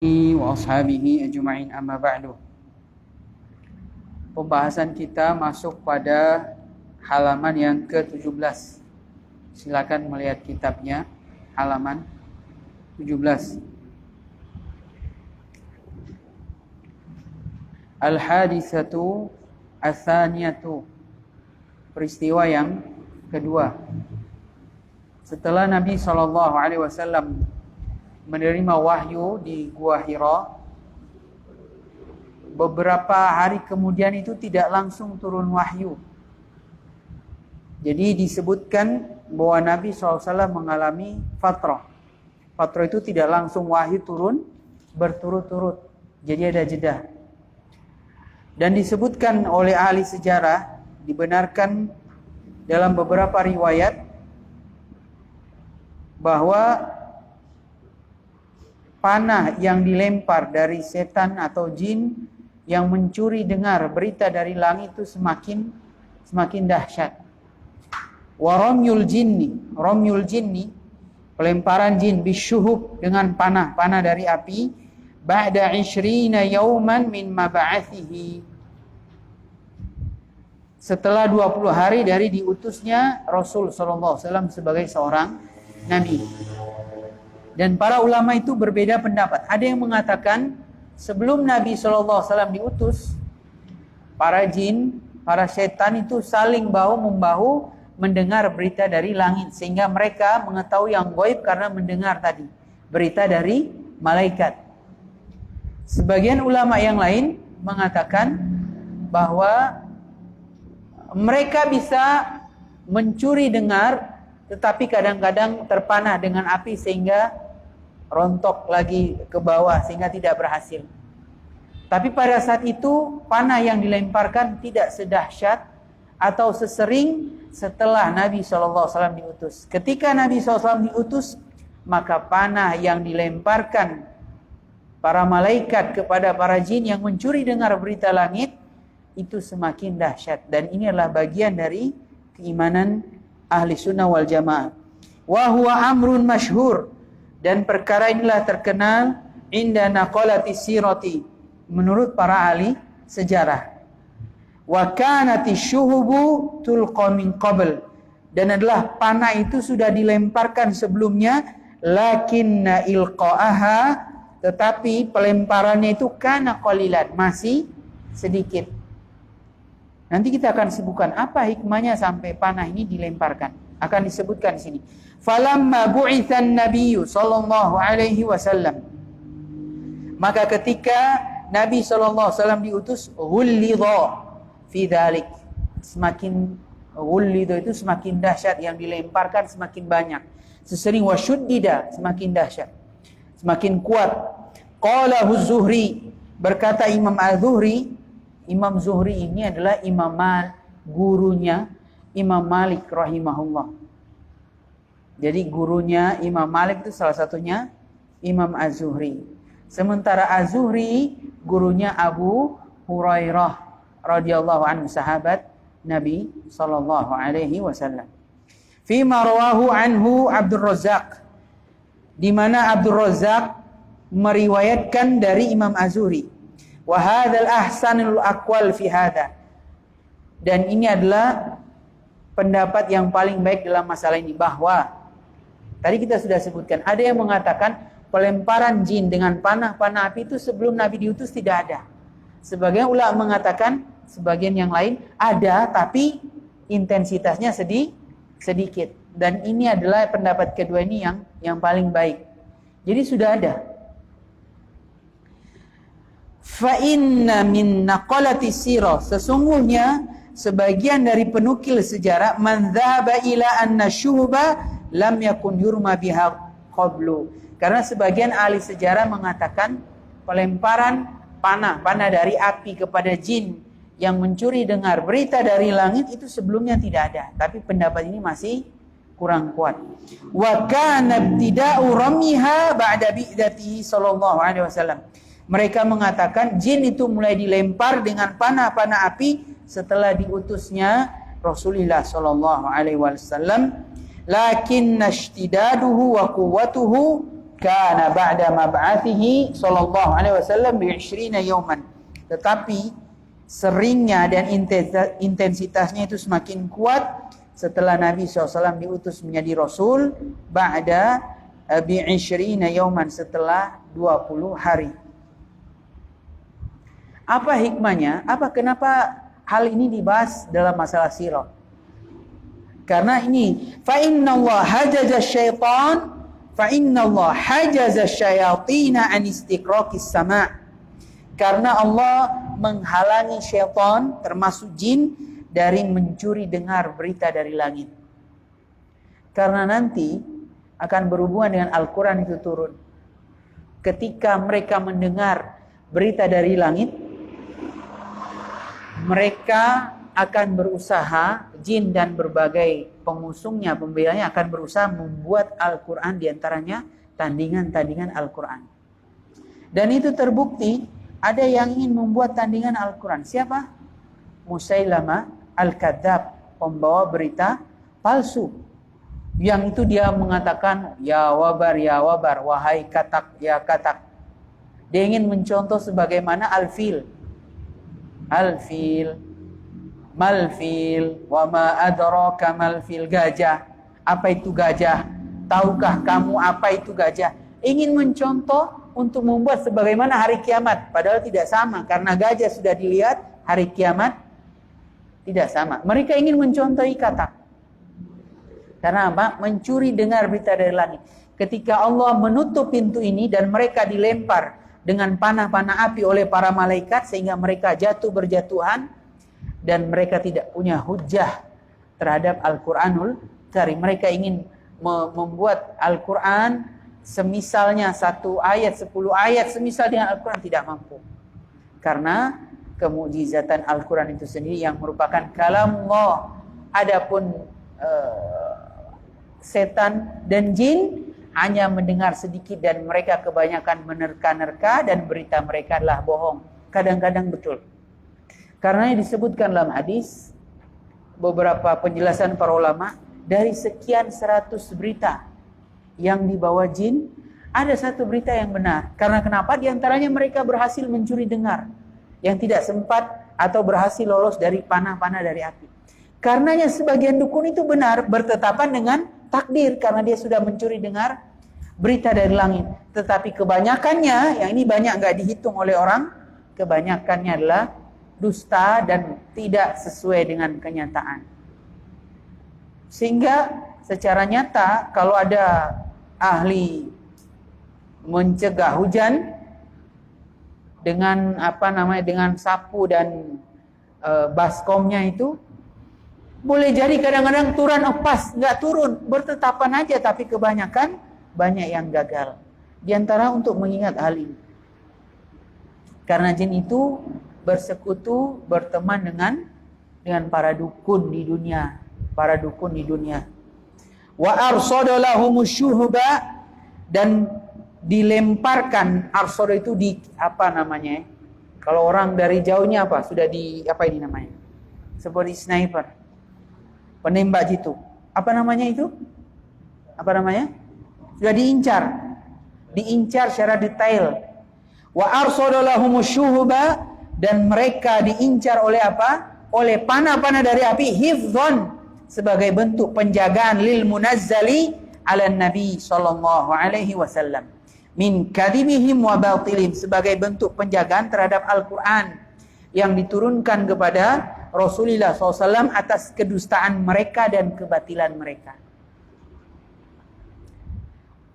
wa ashabihi ajma'in amma ba'du. Pembahasan kita masuk pada halaman yang ke-17. Silakan melihat kitabnya, halaman 17. Al-hadisatu ats-tsaniyatu. Peristiwa yang kedua. Setelah Nabi SAW menerima wahyu di Gua Hira, beberapa hari kemudian itu tidak langsung turun wahyu. Jadi disebutkan bahwa Nabi SAW mengalami fatrah. Fatrah itu tidak langsung wahyu turun berturut-turut. Jadi ada jeda. Dan disebutkan oleh ahli sejarah, dibenarkan dalam beberapa riwayat bahwa panah yang dilempar dari setan atau jin yang mencuri dengar berita dari langit itu semakin dahsyat. Wa ramyul jinni, pelemparan jin bisyuhub dengan panah dari api, ba'da 20 yauman min mab'athihi. Setelah 20 hari dari diutusnya Rasul sallallahu alaihi wasallam sebagai seorang nabi. Dan para ulama itu berbeda pendapat. Ada yang mengatakan sebelum Nabi SAW diutus, para jin, para setan itu saling bahu-membahu mendengar berita dari langit. Sehingga mereka mengetahui yang gaib karena mendengar tadi berita dari malaikat. Sebagian ulama yang lain mengatakan bahwa mereka bisa mencuri dengar, tetapi kadang-kadang terpanah dengan api sehingga rontok lagi ke bawah sehingga tidak berhasil. Tapi pada saat itu panah yang dilemparkan tidak sedahsyat atau sesering setelah Nabi SAW diutus. Ketika Nabi SAW diutus, maka panah yang dilemparkan para malaikat kepada para jin yang mencuri dengar berita langit itu semakin dahsyat. Dan ini adalah bagian dari keimanan ahli sunnah wal jamaah. Wa huwa amrun masyhur, dan perkara inilah terkenal inda naqalati sirati, menurut para ahli sejarah. Wa kanati syuhubu tulqa min qabl, dan adalah panah itu sudah dilemparkan sebelumnya, lakinna ilqa'aha, tetapi pelemparannya itu kana qalilan, masih sedikit. Nanti kita akan sebutkan apa hikmahnya sampai panah ini dilemparkan. Akan disebutkan di sini. Falamma bu'itsan nabiyyu sallallahu alaihi wasallam. Maka ketika Nabi sallallahu alaihi wasallam diutus, ghullidha fi dzalik. Semakin ghullidha itu semakin dahsyat, yang dilemparkan semakin banyak. Sesering washuddida, semakin dahsyat. Semakin kuat. Qala az-Zuhri, berkata Imam Az-Zuhri. Imam Zuhri ini adalah gurunya Imam Malik rahimahullah. Jadi gurunya Imam Malik itu salah satunya Imam Az-Zuhri. Sementara Az-Zuhri gurunya Abu Hurairah radhiyallahu anhu, sahabat Nabi sallallahu alaihi wasallam. Fi ma rawahu anhu Abdul Razzaq, di mana Abdul Razzaq meriwayatkan dari Imam Az-Zuhri. Wa hadzal ahsanul aqwal fi hadza, dan ini adalah pendapat yang paling baik dalam masalah ini. Bahwa tadi kita sudah sebutkan, ada yang mengatakan pelemparan jin dengan panah api itu sebelum Nabi diutus tidak ada. Sebagian ulama mengatakan, sebagian yang lain ada, tapi intensitasnya sedikit. Dan ini adalah pendapat kedua ini yang paling baik. Jadi sudah ada. Fa inna min naqalati sirah, sesungguhnya sebagian dari penukil sejarah, man dhahaba ila anna syuhba lam yakun yurma biha qablu. Karena sebagian ahli sejarah mengatakan pelemparan panah dari api kepada jin yang mencuri dengar berita dari langit itu sebelumnya tidak ada. Tapi pendapat ini masih kurang kuat. Wa kana ibtida'u ramiha ba'da bi'datihi sallallahu alaihi wasallam. Mereka mengatakan jin itu mulai dilempar dengan panah api setelah diutusnya Rasulullah sallallahu alaihi wasallam. Lakinna ishtidaduhu wa quwwatuhu kana ba'da mab'athihi sallallahu alaihi wasallam bi 20 yawman. Tetapi seringnya dan intensitasnya itu semakin kuat setelah Nabi SAW diutus menjadi Rasul ba'da bi 20 yawman, setelah 20 hari. Apa hikmahnya? Kenapa hal ini dibahas dalam masalah sirah? Karena ini fa innallaha hajaza syaitan fa innallaha hajaza syayatina an istiqraqis sama'. Karena Allah menghalangi syaitan termasuk jin dari mencuri dengar berita dari langit. Karena nanti akan berhubungan dengan Al-Quran itu turun. Ketika mereka mendengar berita dari langit, mereka akan berusaha, jin dan berbagai pengusungnya, pembelanya akan berusaha membuat Al-Quran, diantaranya tandingan-tandingan Al-Quran. Dan itu terbukti, ada yang ingin membuat tandingan Al-Quran. Siapa? Musailamah Al-Kadzab, pembawa berita palsu. Yang itu dia mengatakan, ya wabar, wahai katak, ya katak. Dia ingin mencontoh sebagaimana Al-Fil, malfil, wa ma adraka malfil, gajah. Apa itu gajah? Tahukah kamu apa itu gajah? Ingin mencontoh untuk membuat sebagaimana hari kiamat. Padahal tidak sama, karena gajah sudah dilihat, hari kiamat tidak sama. Mereka ingin mencontohi katak. Karena apa? Mencuri dengar berita dari langit. Ketika Allah menutup pintu ini dan mereka dilempar dengan panah-panah api oleh para malaikat sehingga mereka jatuh berjatuhan dan mereka tidak punya hujjah terhadap Al-Quranul Karim. Mereka ingin membuat Al-Quran semisalnya 1 ayat, 10 ayat semisal dengan Al-Quran, tidak mampu. Karena kemukjizatan Al-Quran itu sendiri yang merupakan kalamullah. Adapun setan dan jin hanya mendengar sedikit dan mereka kebanyakan menerka-nerka dan berita mereka adalah bohong. Kadang-kadang betul. Karena disebutkan dalam hadis, beberapa penjelasan para ulama, dari sekian 100 berita yang dibawa jin, ada 1 berita yang benar. Karena kenapa? Di antaranya mereka berhasil mencuri dengar yang tidak sempat atau berhasil lolos dari panah-panah dari api. Karenanya sebagian dukun itu benar, bertetapan dengan takdir karena dia sudah mencuri dengar berita dari langit. Tetapi kebanyakannya, yang ini banyak nggak dihitung oleh orang, kebanyakannya adalah dusta dan tidak sesuai dengan kenyataan. Sehingga secara nyata kalau ada ahli mencegah hujan dengan dengan sapu dan baskomnya itu, boleh jadi kadang-kadang turun pas, nggak turun, bertetapan aja, tapi kebanyakan banyak yang gagal. Di antara untuk mengingat hal ini. Karena jin itu bersekutu, berteman dengan para dukun di dunia, Wa arsada lahumus syuhuba, dan dilemparkan. Arsada itu kalau orang dari jauhnya sudah seperti sniper, penembak jitu. Sudah diincar secara detail. Wa arsada lahumus syuhuba, dan mereka diincar oleh oleh panah-panah dari api, hifdzan, sebagai bentuk penjagaan, lil munazzali ala nabi sallallahu alaihi wasallam min kadhibihim wa batilihim, sebagai bentuk penjagaan terhadap Al-Quran yang diturunkan kepada Rasulullah SAW atas kedustaan mereka dan kebatilan mereka.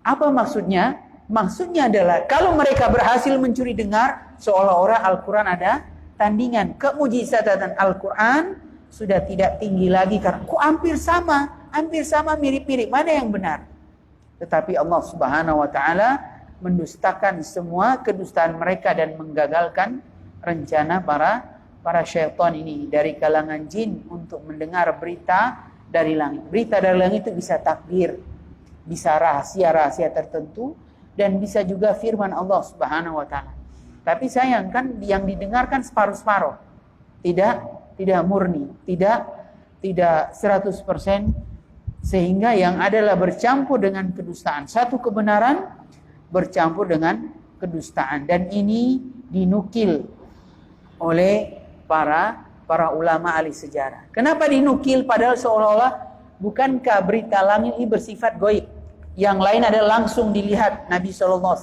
Apa maksudnya? Maksudnya adalah kalau mereka berhasil mencuri dengar, seolah-olah Al-Quran ada tandingan. Kemujizatan Al-Quran sudah tidak tinggi lagi karena hampir sama, mirip-mirip. Mana yang benar? Tetapi Allah Subhanahu wa taala mendustakan semua kedustaan mereka dan menggagalkan rencana para syaitan ini dari kalangan jin untuk mendengar berita dari langit. Berita dari langit itu bisa takdir, bisa rahasia-rahasia tertentu, dan bisa juga firman Allah Subhanahu wa taala. Tapi sayang kan yang didengarkan separuh-separuh. Tidak murni, tidak 100%, sehingga yang adalah bercampur dengan kedustaan. Satu kebenaran bercampur dengan kedustaan. Dan ini dinukil oleh para ulama ahli sejarah. Kenapa dinukil padahal seolah-olah bukankah berita langit ini bersifat gaib? Yang lain adalah langsung dilihat Nabi SAW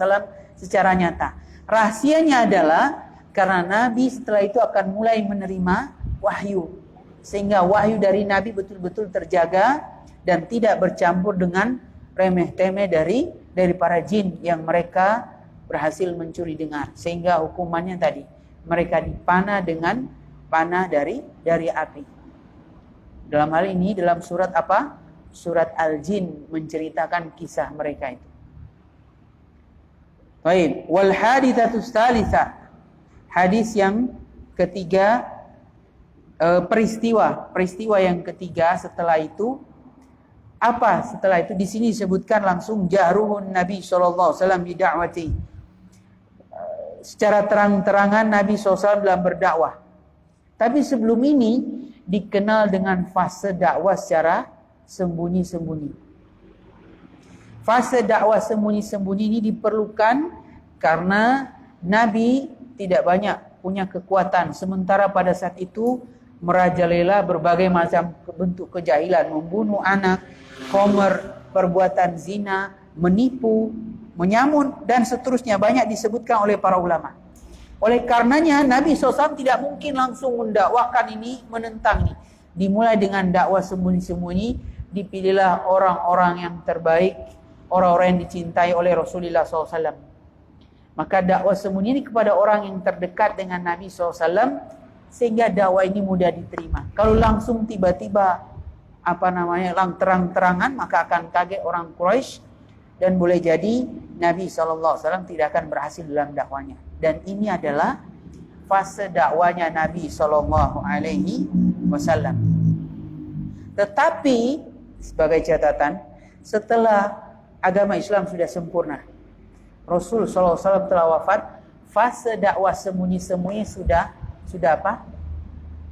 secara nyata. Rahasianya adalah karena Nabi setelah itu akan mulai menerima wahyu. Sehingga wahyu dari Nabi betul-betul terjaga dan tidak bercampur dengan remeh-temeh dari para jin yang mereka berhasil mencuri dengar. Sehingga hukumannya tadi, mereka dipanah dengan panah dari api. Dalam hal ini dalam surat apa? Surat Al-Jin menceritakan kisah mereka itu. Baik, wal haditsatus tsalitsah. Hadis yang ketiga, peristiwa yang ketiga setelah itu apa? Setelah itu di sini disebutkan langsung jahruhun Nabi sallallahu alaihi wasallam bi da'wati. Secara terang-terangan Nabi SAW dalam berdakwah. Tapi sebelum ini dikenal dengan fase dakwah secara sembunyi-sembunyi. Fase dakwah sembunyi-sembunyi ini diperlukan karena Nabi tidak banyak punya kekuatan. Sementara pada saat itu merajalela berbagai macam bentuk kejahilan, membunuh anak, khomer, perbuatan zina, menipu, menyamun dan seterusnya, banyak disebutkan oleh para ulama. Oleh karenanya Nabi SAW tidak mungkin langsung mendakwakan ini, menentang ini. Dimulai dengan dakwah sembunyi-sembunyi. Dipilihlah orang-orang yang terbaik, orang-orang yang dicintai oleh Rasulullah SAW. Maka dakwah sembunyi ini kepada orang yang terdekat dengan Nabi SAW, sehingga dakwah ini mudah diterima. Kalau langsung tiba-tiba terang-terangan, maka akan kaget orang Quraisy dan boleh jadi Nabi SAW tidak akan berhasil dalam dakwanya. Dan ini adalah fase dakwanya Nabi SAW. Tetapi sebagai catatan, setelah agama Islam sudah sempurna, Rasul SAW telah wafat, fase dakwah sembunyi-sembunyi sudah apa?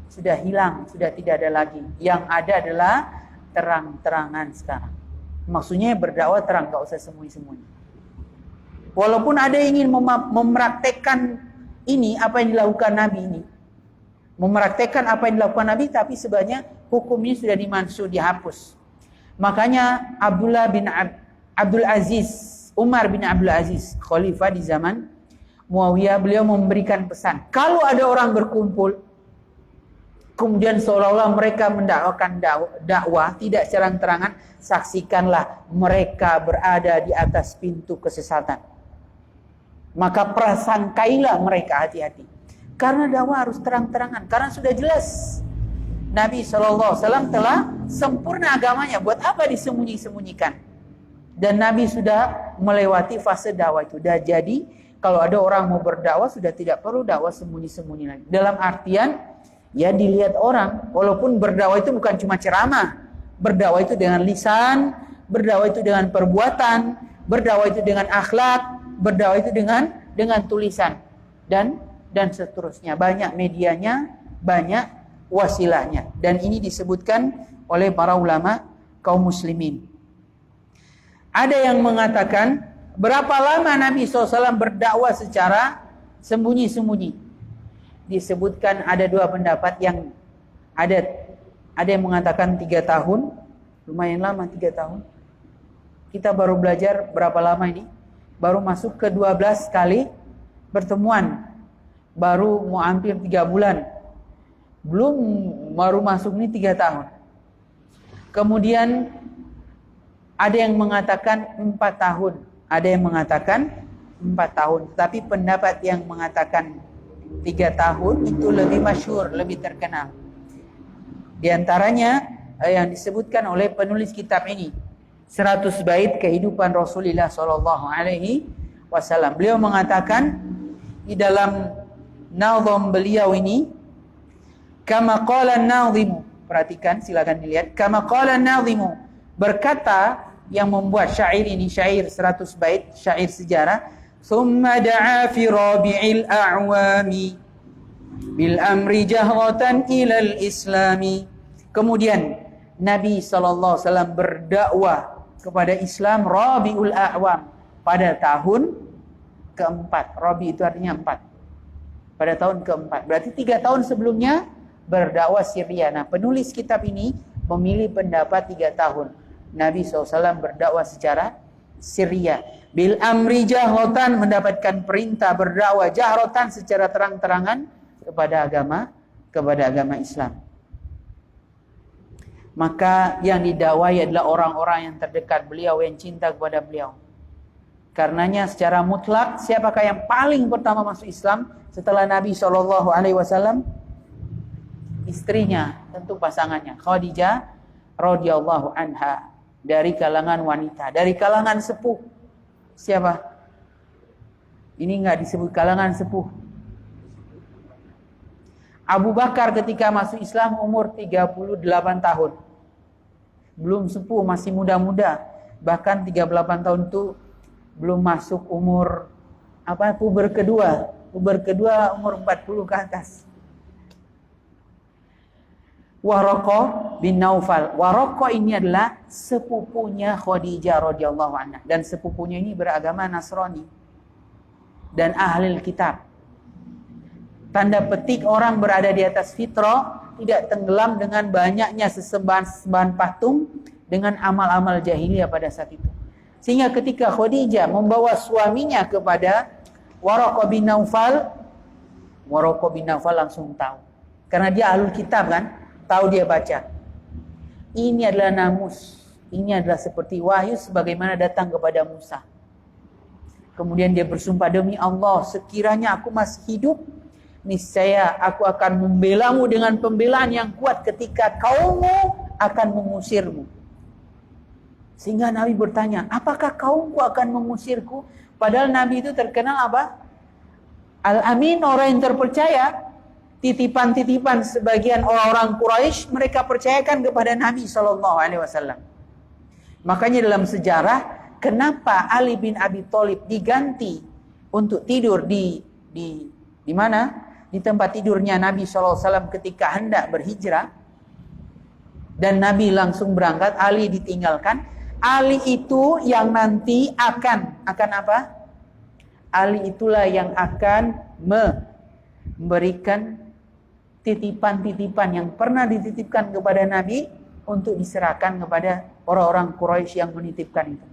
Sudah hilang, sudah tidak ada lagi. Yang ada adalah terang-terangan sekarang. Maksudnya berdakwah terang, gak usah sembunyi-sembunyi. Walaupun ada yang ingin mempraktekkan ini, apa yang dilakukan Nabi ini, mempraktekkan apa yang dilakukan Nabi, tapi sebenarnya hukumnya sudah dimansuh, dihapus. Makanya Umar bin Abdul Aziz, khalifah di zaman Muawiyah, beliau memberikan pesan, kalau ada orang berkumpul kemudian seolah-olah mereka mendakwakan dakwah tidak terang-terangan, saksikanlah mereka berada di atas pintu kesesatan. Maka prasangkailah mereka, hati-hati. Karena dakwah harus terang-terangan, karena sudah jelas Nabi SAW telah sempurna agamanya. Buat apa disembunyi-sembunyikan? Dan Nabi sudah melewati fase dakwah itu. Dan jadi kalau ada orang mau berdakwah sudah tidak perlu dakwah sembunyi-sembunyi lagi. Dalam artian ya dilihat orang. Walaupun berdakwah itu bukan cuma ceramah. Berdakwah itu dengan lisan, berdakwah itu dengan perbuatan, berdakwah itu dengan akhlak, berdakwah itu dengan tulisan dan seterusnya. Banyak medianya, banyak wasilahnya. Dan ini disebutkan oleh para ulama kaum muslimin. Ada yang mengatakan berapa lama Nabi SAW berdakwah secara sembunyi-sembunyi. Disebutkan ada dua pendapat, yang ada yang mengatakan 3 tahun. Lumayan lama 3 tahun. Kita baru belajar berapa lama ini? Baru masuk ke 12 kali pertemuan. Baru mau hampir 3 bulan. Belum, baru masuk ini 3 tahun. Kemudian ada yang mengatakan 4 tahun. Ada yang mengatakan 4 tahun. Tapi pendapat yang mengatakan 3 tahun itu lebih masyhur, lebih terkenal. Di antaranya yang disebutkan oleh penulis kitab ini, 100 bait kehidupan Rasulullah SAW. Beliau mengatakan di dalam nazam beliau ini, kama qala an-nazimu, perhatikan, silakan dilihat, kama qala an-nazimu, berkata yang membuat syair ini, syair 100 bait, syair sejarah, thumma da'a fi rabi'il a'wami bil amri jahratan ilal islami. Kemudian Nabi SAW berdakwah kepada Islam Rabiul A'wam. pada tahun keempat. Rabi itu artinya 4. Pada tahun keempat. Berarti 3 tahun sebelumnya berdakwah Syria. Nah, penulis kitab ini memilih pendapat 3 tahun. Nabi SAW berdakwah secara Syria. Bil amri jahrotan, mendapatkan perintah berdakwah jahrotan secara terang-terangan kepada agama Islam. Maka yang didakwai adalah orang-orang yang terdekat beliau, yang cinta kepada beliau. Karenanya secara mutlak, siapakah yang paling pertama masuk Islam setelah Nabi SAW? Istrinya, tentu pasangannya, Khadijah radhiyallahu anha, dari kalangan wanita, dari kalangan sepuh. Siapa? Ini enggak disebut kalangan sepuh. Abu Bakar ketika masuk Islam umur 38 tahun. Belum sepuh, masih muda-muda. Bahkan 38 tahun itu belum masuk umur puber kedua. Puber kedua umur 40 ke atas. Waraqah bin Naufal. Waraqah ini adalah sepupunya Khadijah radhiyallahu anha, dan sepupunya ini beragama Nasrani dan ahli kitab. Tanda petik orang berada di atas fitrah, tidak tenggelam dengan banyaknya sesembahan patung dengan amal-amal jahiliyah pada saat itu. Sehingga ketika Khadijah membawa suaminya kepada Waraqah bin Naufal, Waraqah bin Naufal langsung tahu. Karena dia ahlul kitab kan, tahu dia baca. Ini adalah namus. Ini adalah seperti wahyu sebagaimana datang kepada Musa. Kemudian dia bersumpah, demi Allah, sekiranya aku masih hidup, niscaya aku akan membelamu dengan pembelaan yang kuat ketika kaummu akan mengusirmu. Sehingga Nabi bertanya, apakah kaumku akan mengusirku? Padahal Nabi itu terkenal apa? Al-Amin, orang yang terpercaya. Titipan-titipan sebagian orang-orang Quraisy mereka percayakan kepada Nabi SAW. Makanya dalam sejarah, kenapa Ali bin Abi Thalib diganti untuk tidur di mana? Di tempat tidurnya Nabi SAW ketika hendak berhijrah. Dan Nabi langsung berangkat, Ali ditinggalkan. Ali itu yang nanti akan apa? Ali itulah yang akan memberikan titipan-titipan yang pernah dititipkan kepada Nabi untuk diserahkan kepada orang-orang Quraisy yang menitipkan itu.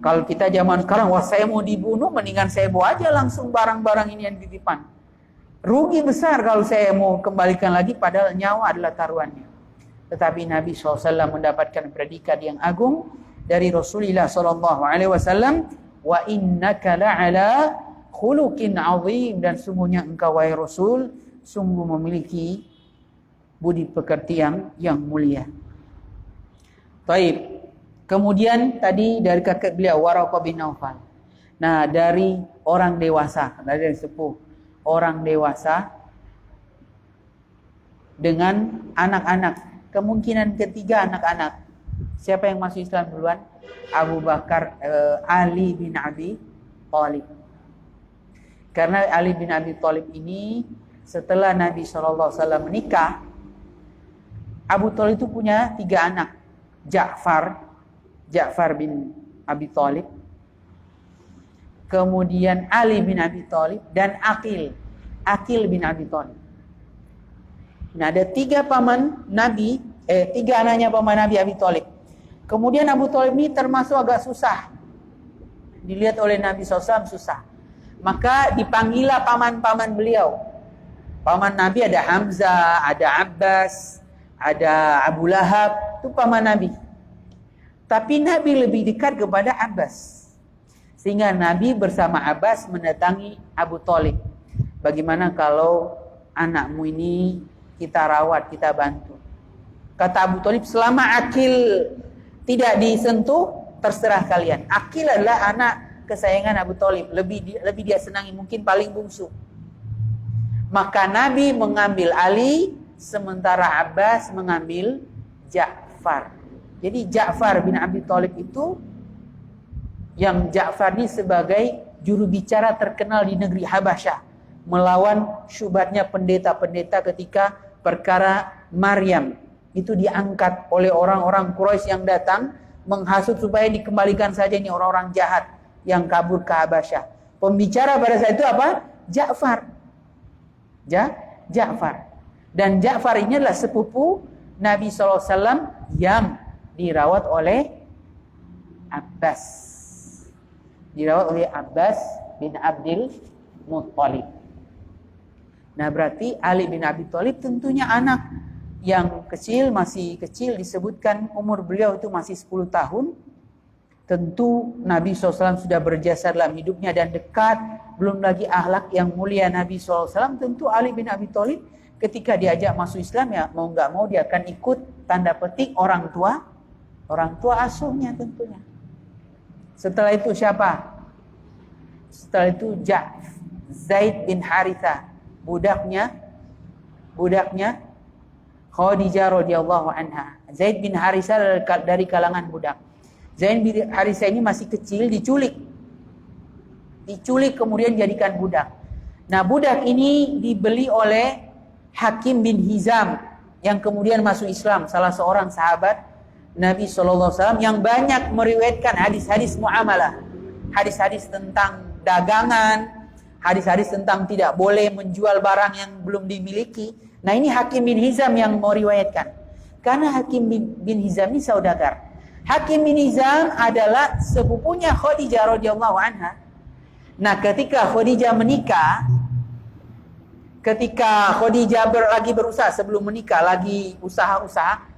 Kalau kita zaman sekarang, wah saya mau dibunuh, mendingan saya bawa aja langsung barang-barang ini yang titipan. Rugi besar kalau saya mau kembalikan lagi, padahal nyawa adalah taruhannya. Tetapi Nabi SAW mendapatkan predikat yang agung dari Rasulullah SAW, wa innaka la'ala khuluqin azim, dan sungguhnya engkau wahai Rasul sungguh memiliki budi pekerti yang mulia. Taib. Kemudian tadi dari kakek beliau Waraqah bin Naufal. Nah, dari orang dewasa, dari sepuh, orang dewasa dengan anak-anak. Kemungkinan ketiga anak-anak. Siapa yang masuk Islam duluan? Abu Bakar, Ali bin Abi Thalib. Karena Ali bin Abi Thalib ini setelah Nabi SAW menikah, Abu Thalib itu punya 3 anak. Ja'far bin Abi Thalib, kemudian Ali bin Abi Thalib, dan Aqil bin Abi Thalib. Nah, ada 3 paman Nabi, 3 anaknya paman Nabi Abi Thalib. Kemudian Abu Thalib ini termasuk agak susah. Dilihat oleh Nabi SAW susah. Maka dipanggillah paman-paman beliau. Paman Nabi ada Hamzah, ada Abbas, ada Abu Lahab, itu paman Nabi. Tapi Nabi lebih dekat kepada Abbas. Sehingga Nabi bersama Abbas mendatangi Abu Thalib. Bagaimana kalau anakmu ini kita rawat, kita bantu. Kata Abu Thalib, selama Aqil tidak disentuh, terserah kalian. Aqil adalah anak kesayangan Abu Thalib. Lebih dia senangi, mungkin paling bungsu. Maka Nabi mengambil Ali, sementara Abbas mengambil Ja'far. Jadi Ja'far bin Abi Thalib itu, yang Ja'far ini sebagai juru bicara terkenal di negeri Habasyah, melawan syubhatnya pendeta-pendeta ketika perkara Maryam. Itu diangkat oleh orang-orang Quraisy yang datang menghasut supaya dikembalikan saja ini orang-orang jahat yang kabur ke Habasyah. Pembicara pada saat itu apa? Ja'far. Ja'far. Dan Ja'far ini adalah sepupu Nabi SAW yang dirawat oleh Abbas. Dirawat oleh Abbas bin Abdul Muttalib. Nah, berarti Ali bin Abi Thalib tentunya anak yang kecil, masih kecil, disebutkan umur beliau itu masih 10 tahun. Tentu Nabi SAW sudah berjasa dalam hidupnya dan dekat. Belum lagi akhlak yang mulia Nabi SAW. Tentu Ali bin Abi Thalib ketika diajak masuk Islam, ya mau nggak mau dia akan ikut, tanda petik orang tua asuhnya tentunya. Setelah itu siapa? Setelah itu Zaid bin Haritha, budaknya Khadijah radhiyallahu anha. Zaid bin Haritha dari kalangan budak. Zaid bin Haritha ini masih kecil, diculik kemudian jadikan budak. Nah, budak ini dibeli oleh Hakim bin Hizam yang kemudian masuk Islam, salah seorang sahabat Nabi SAW yang banyak meriwayatkan hadis-hadis muamalah, hadis-hadis tentang dagangan, hadis-hadis tentang tidak boleh menjual barang yang belum dimiliki. Nah, ini Hakim bin Hizam yang meriwayatkan. Karena Hakim bin Hizam ini saudagar. Hakim bin Hizam adalah sepupunya Khadijah radhiyallahu anha. Nah, ketika Khadijah menikah, lagi berusaha sebelum menikah, lagi usaha-usaha,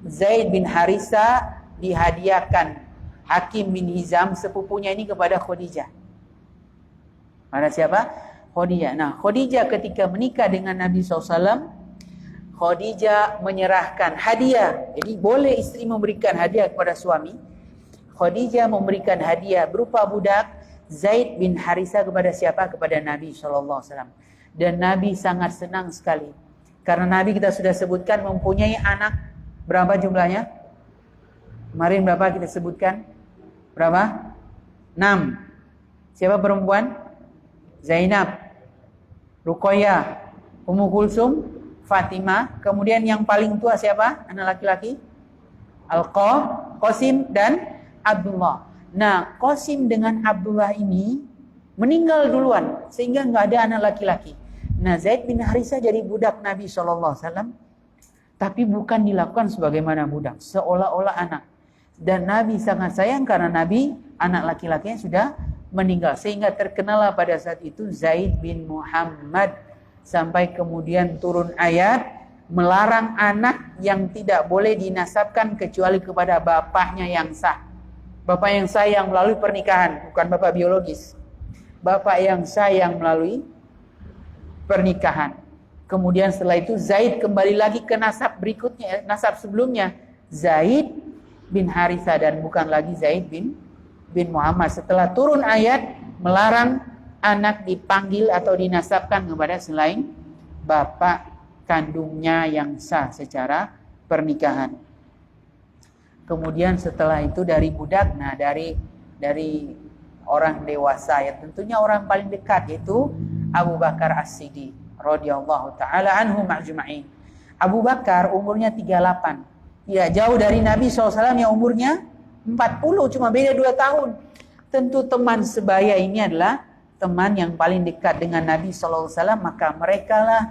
Zaid bin Haritha dihadiahkan Hakim bin Hizam sepupunya ini kepada Khadijah. Pada siapa? Khadijah. Nah, Khadijah ketika menikah dengan Nabi SAW, Khadijah menyerahkan hadiah. Jadi boleh istri memberikan hadiah kepada suami. Khadijah memberikan hadiah berupa budak Zaid bin Haritha kepada siapa? Kepada Nabi SAW. Dan Nabi sangat senang sekali. Karena Nabi kita sudah sebutkan mempunyai anak. Berapa jumlahnya? Kemarin berapa kita sebutkan? Berapa? 6. Siapa perempuan? Zainab, Ruqayyah, Ummu Kulsum, Fatimah. Kemudian yang paling tua siapa? Anak laki-laki? Qasim dan Abdullah. Nah, Qasim dengan Abdullah ini meninggal duluan sehingga nggak ada anak laki-laki. Nah, Zaid bin Haritha jadi budak Nabi SAW, tapi bukan dilakukan sebagaimana budak, seolah-olah anak. Dan Nabi sangat sayang karena Nabi anak laki-lakinya sudah meninggal, sehingga terkenalah pada saat itu Zaid bin Muhammad, sampai kemudian turun ayat melarang anak yang tidak boleh dinasabkan kecuali kepada bapaknya yang sah. Bapak yang sah yang melalui pernikahan, bukan bapak biologis. Bapak yang sah yang melalui pernikahan. Kemudian setelah itu Zaid kembali lagi ke nasab berikutnya, nasab sebelumnya, Zaid bin Haritha dan bukan lagi Zaid bin Muhammad. Setelah turun ayat melarang anak dipanggil atau dinasabkan kepada selain bapak kandungnya yang sah secara pernikahan. Kemudian setelah itu dari budak, nah dari orang dewasa, ya tentunya orang paling dekat yaitu Abu Bakar As-Siddiq radhiyallahu taala anhum ajma'in. Abu Bakar umurnya 38. Tidak jauh dari Nabi SAW yang umurnya 40, cuma beda 2 tahun. Tentu teman sebaya ini adalah teman yang paling dekat dengan Nabi SAW, maka mereka lah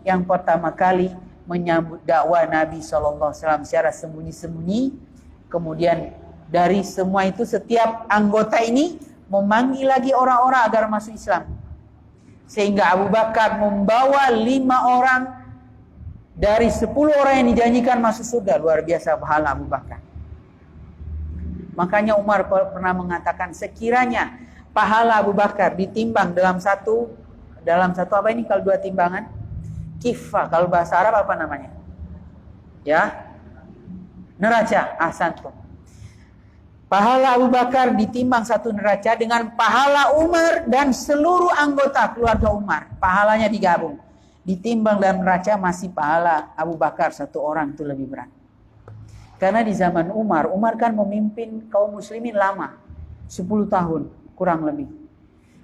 yang pertama kali menyambut dakwah Nabi SAW secara sembunyi-sembunyi. Kemudian dari semua itu setiap anggota ini memanggil lagi orang-orang agar masuk Islam. Sehingga Abu Bakar membawa 5 orang dari 10 orang yang dijanjikan masuk surga. Luar biasa pahala Abu Bakar. Makanya Umar pernah mengatakan, sekiranya pahala Abu Bakar ditimbang dalam satu apa ini kalau 2 timbangan? Kifah, kalau bahasa Arab apa namanya? Ya, neraca. Ahsantum. Pahala Abu Bakar ditimbang 1 neraca dengan pahala Umar dan seluruh anggota keluarga Umar. Pahalanya digabung. Ditimbang dalam neraca masih pahala Abu Bakar 1 orang itu lebih berat. Karena di zaman Umar kan memimpin kaum muslimin lama. 10 tahun kurang lebih.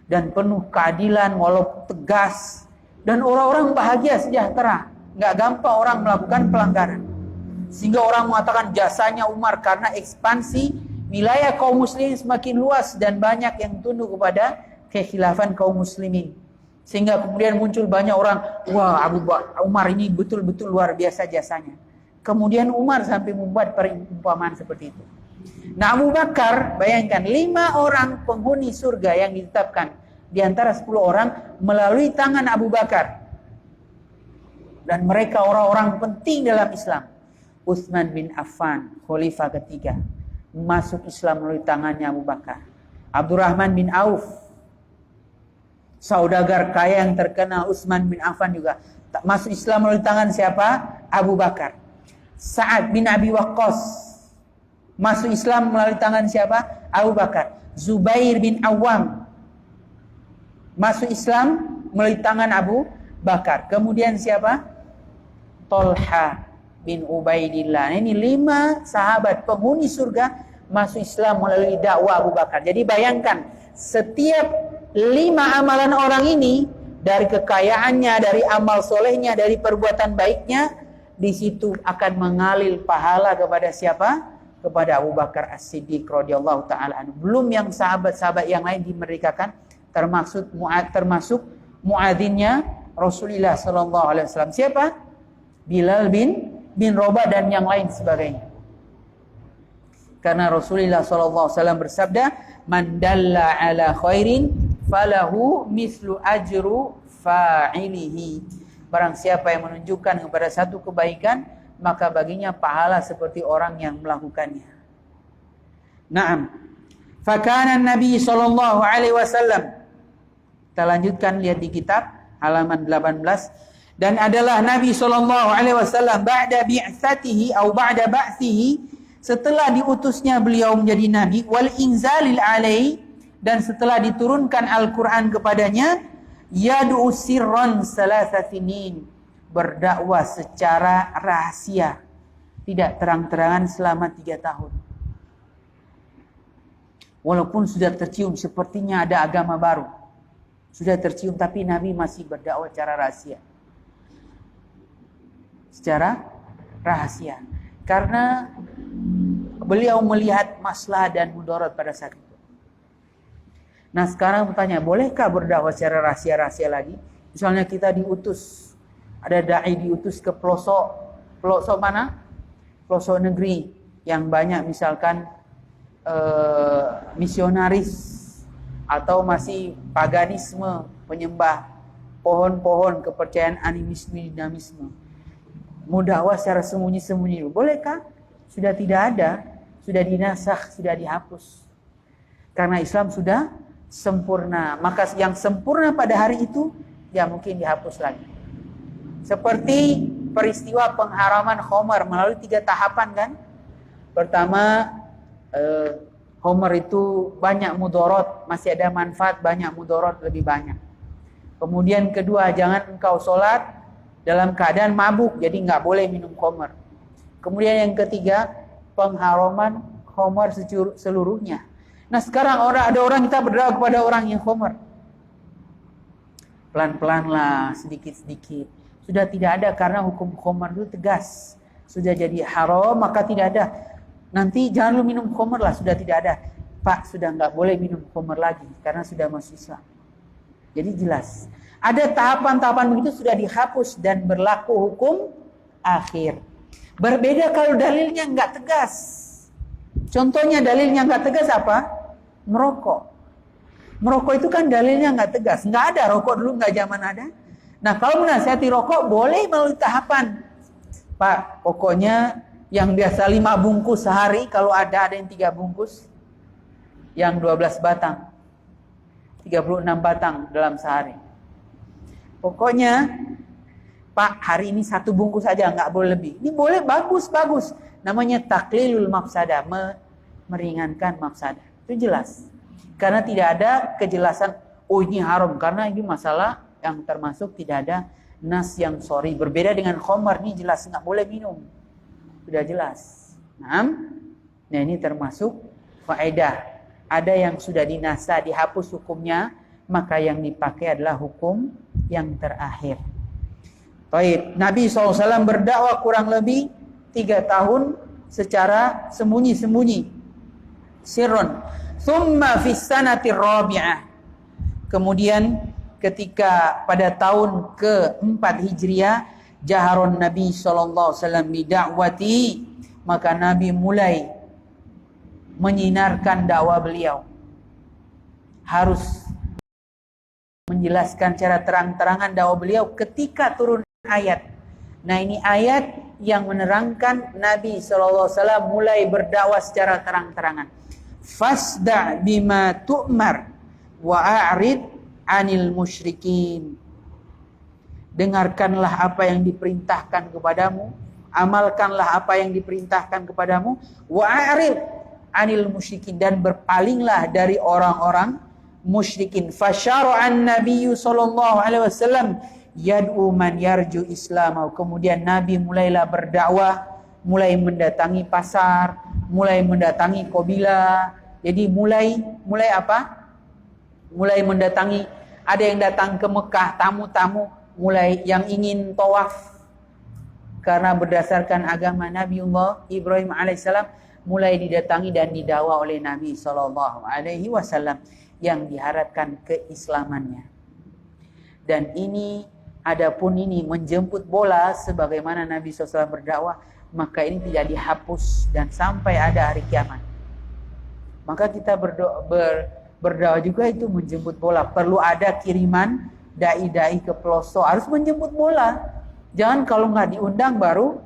Dan penuh keadilan walaupun tegas. Dan orang-orang bahagia sejahtera. Nggak gampang orang melakukan pelanggaran. Sehingga orang mengatakan jasanya Umar karena ekspansi wilayah kaum muslimin semakin luas dan banyak yang tunduk kepada kekhilafan kaum muslimin. Sehingga kemudian muncul banyak orang, wah Umar ini betul-betul luar biasa jasanya. Kemudian Umar sampai membuat perumpamaan seperti itu. Nah, Abu Bakar, bayangkan 5 orang penghuni surga yang ditetapkan di antara 10 orang melalui tangan Abu Bakar. Dan mereka orang-orang penting dalam Islam. Utsman bin Affan, khalifah ketiga, masuk Islam melalui tangannya Abu Bakar. Abdurrahman bin Auf, saudagar kaya yang terkenal, Utsman bin Affan juga masuk Islam melalui tangan siapa? Abu Bakar. Sa'ad bin Abi Waqqas masuk Islam melalui tangan siapa? Abu Bakar. Zubair bin Awam masuk Islam melalui tangan Abu Bakar. Kemudian siapa? Tolha bin Ubaidillah. Ini 5 sahabat penghuni surga masuk Islam melalui dakwah Abu Bakar. Jadi bayangkan, setiap 5 amalan orang ini, dari kekayaannya, dari amal solehnya, dari perbuatan baiknya, di situ akan mengalir pahala kepada siapa? Kepada Abu Bakar As-Siddiq radhiyallahu taala anhu. Belum yang sahabat-sahabat yang lain dimerdekakan, termasuk muadzinnya Rasulullah sallallahu alaihi wasallam. Siapa? Bilal bin Rabah dan yang lain sebagainya. Karena Rasulullah sallallahu alaihi wasallam bersabda, "Man dalla ala khairin falahu mislu ajru fa'ilihi." Barang siapa yang menunjukkan kepada satu kebaikan, maka baginya pahala seperti orang yang melakukannya. Naam. Fakana Nabi sallallahu alaihi wasallam. Kita lanjutkan, lihat di kitab halaman 18. Dan adalah Nabi sallallahu alaihi wasallam ba'da bi'tsatihi atau ba'da ba'tsihi, setelah diutusnya beliau menjadi nabi, wal inzalil alaihi, dan setelah diturunkan Al-Qur'an kepadanya, yad'u sirran salasatinin, berdakwah secara rahasia, tidak terang-terangan selama 3 tahun. Walaupun sudah tercium sepertinya ada agama baru, sudah tercium, tapi Nabi masih berdakwah secara rahasia. Secara rahasia. Karena beliau melihat maslahat dan mudarat pada saat itu. Nah, sekarang bertanya, bolehkah berdakwah secara rahasia-rahasia lagi? Misalnya kita diutus, ada dai diutus ke pelosok mana? Pelosok negeri yang banyak misalkan misionaris atau masih paganisme, penyembah pohon-pohon, kepercayaan animisme, dinamisme. Mau dakwah secara sembunyi-sembunyi, bolehkah? Sudah tidak ada, sudah dinasakh, sudah dihapus. Karena Islam sudah sempurna, maka yang sempurna pada hari itu ya mungkin dihapus lagi. Seperti peristiwa pengharaman khamar melalui 3 tahapan kan. Pertama, khamar itu banyak mudarat, masih ada manfaat, banyak mudarat lebih banyak. Kemudian kedua, jangan engkau sholat dalam keadaan mabuk, jadi nggak boleh minum khamar. Kemudian yang ketiga, pengharaman khamar seluruhnya. Nah, sekarang ada orang kita berdakwah kepada orang yang khamar. Pelan-pelan lah, sedikit-sedikit. Sudah tidak ada, karena hukum khamar itu tegas. Sudah jadi haram, maka tidak ada. Nanti jangan lu minum khamar lah, sudah tidak ada. Pak, sudah nggak boleh minum khamar lagi, karena sudah masuk Islam. Jadi jelas. Ada tahapan-tahapan begitu sudah dihapus dan berlaku hukum akhir. Berbeda kalau dalilnya nggak tegas. Contohnya dalilnya nggak tegas apa? Merokok. Merokok itu kan dalilnya nggak tegas. Nggak ada rokok dulu, nggak zaman ada. Nah, kalau menasihati rokok boleh melalui tahapan. Pak, pokoknya yang biasa 5 bungkus sehari, kalau ada yang 3 bungkus, yang 12 batang, 36 batang dalam sehari. Pokoknya, Pak, hari ini 1 bungkus aja, nggak boleh lebih. Ini boleh, bagus. Namanya taklilul mafsadah, meringankan mafsadah. Itu jelas. Karena tidak ada kejelasan, oh ini haram. Karena ini masalah yang termasuk tidak ada nas yang sorry. Berbeda dengan khamar, ini jelas nggak boleh minum. Sudah jelas. Nah, ini termasuk faedah. Ada yang sudah dinasa, dihapus hukumnya, maka yang dipakai adalah hukum yang terakhir. Baik, Nabi SAW berdakwah kurang lebih 3 tahun secara sembunyi-sembunyi, sirron. Thumma fis sanati rabi'ah. Kemudian ketika pada tahun ke-4 Hijriah, jaharon Nabi sallallahu alaihi wasallam bid'awati, maka Nabi mulai menyinarkan dakwah beliau. Harus menjelaskan cara terang-terangan dakwah beliau ketika turun ayat. Nah, ini ayat yang menerangkan Nabi SAW mulai berdakwah secara terang-terangan. Fasda' bima tu'mar wa a'rid 'anil musyrikin. Dengarkanlah apa yang diperintahkan kepadamu, amalkanlah apa yang diperintahkan kepadamu, wa a'rid 'anil musyrikin, dan berpalinglah dari orang-orang musyrikin. Fasyara'an Nabi sallallahu alaihi wasallam yad'u man yarju Islam. Kemudian Nabi mulailah berdakwah, mulai mendatangi pasar, mulai mendatangi kabilah. Jadi mulai apa? Mulai mendatangi, ada yang datang ke Mekah, tamu-tamu, mulai yang ingin tawaf. Karena berdasarkan agama Nabiullah Ibrahim alaihissalam, mulai didatangi dan didakwa oleh Nabi sallallahu alaihi wasallam yang diharapkan keislamannya. Dan ini, adapun ini menjemput bola sebagaimana Nabi SAW berdakwah, maka ini tidak dihapus dan sampai ada hari kiamat. Maka kita berdakwah juga itu menjemput bola. Perlu ada kiriman dai-dai ke pelosok, harus menjemput bola. Jangan kalau nggak diundang baru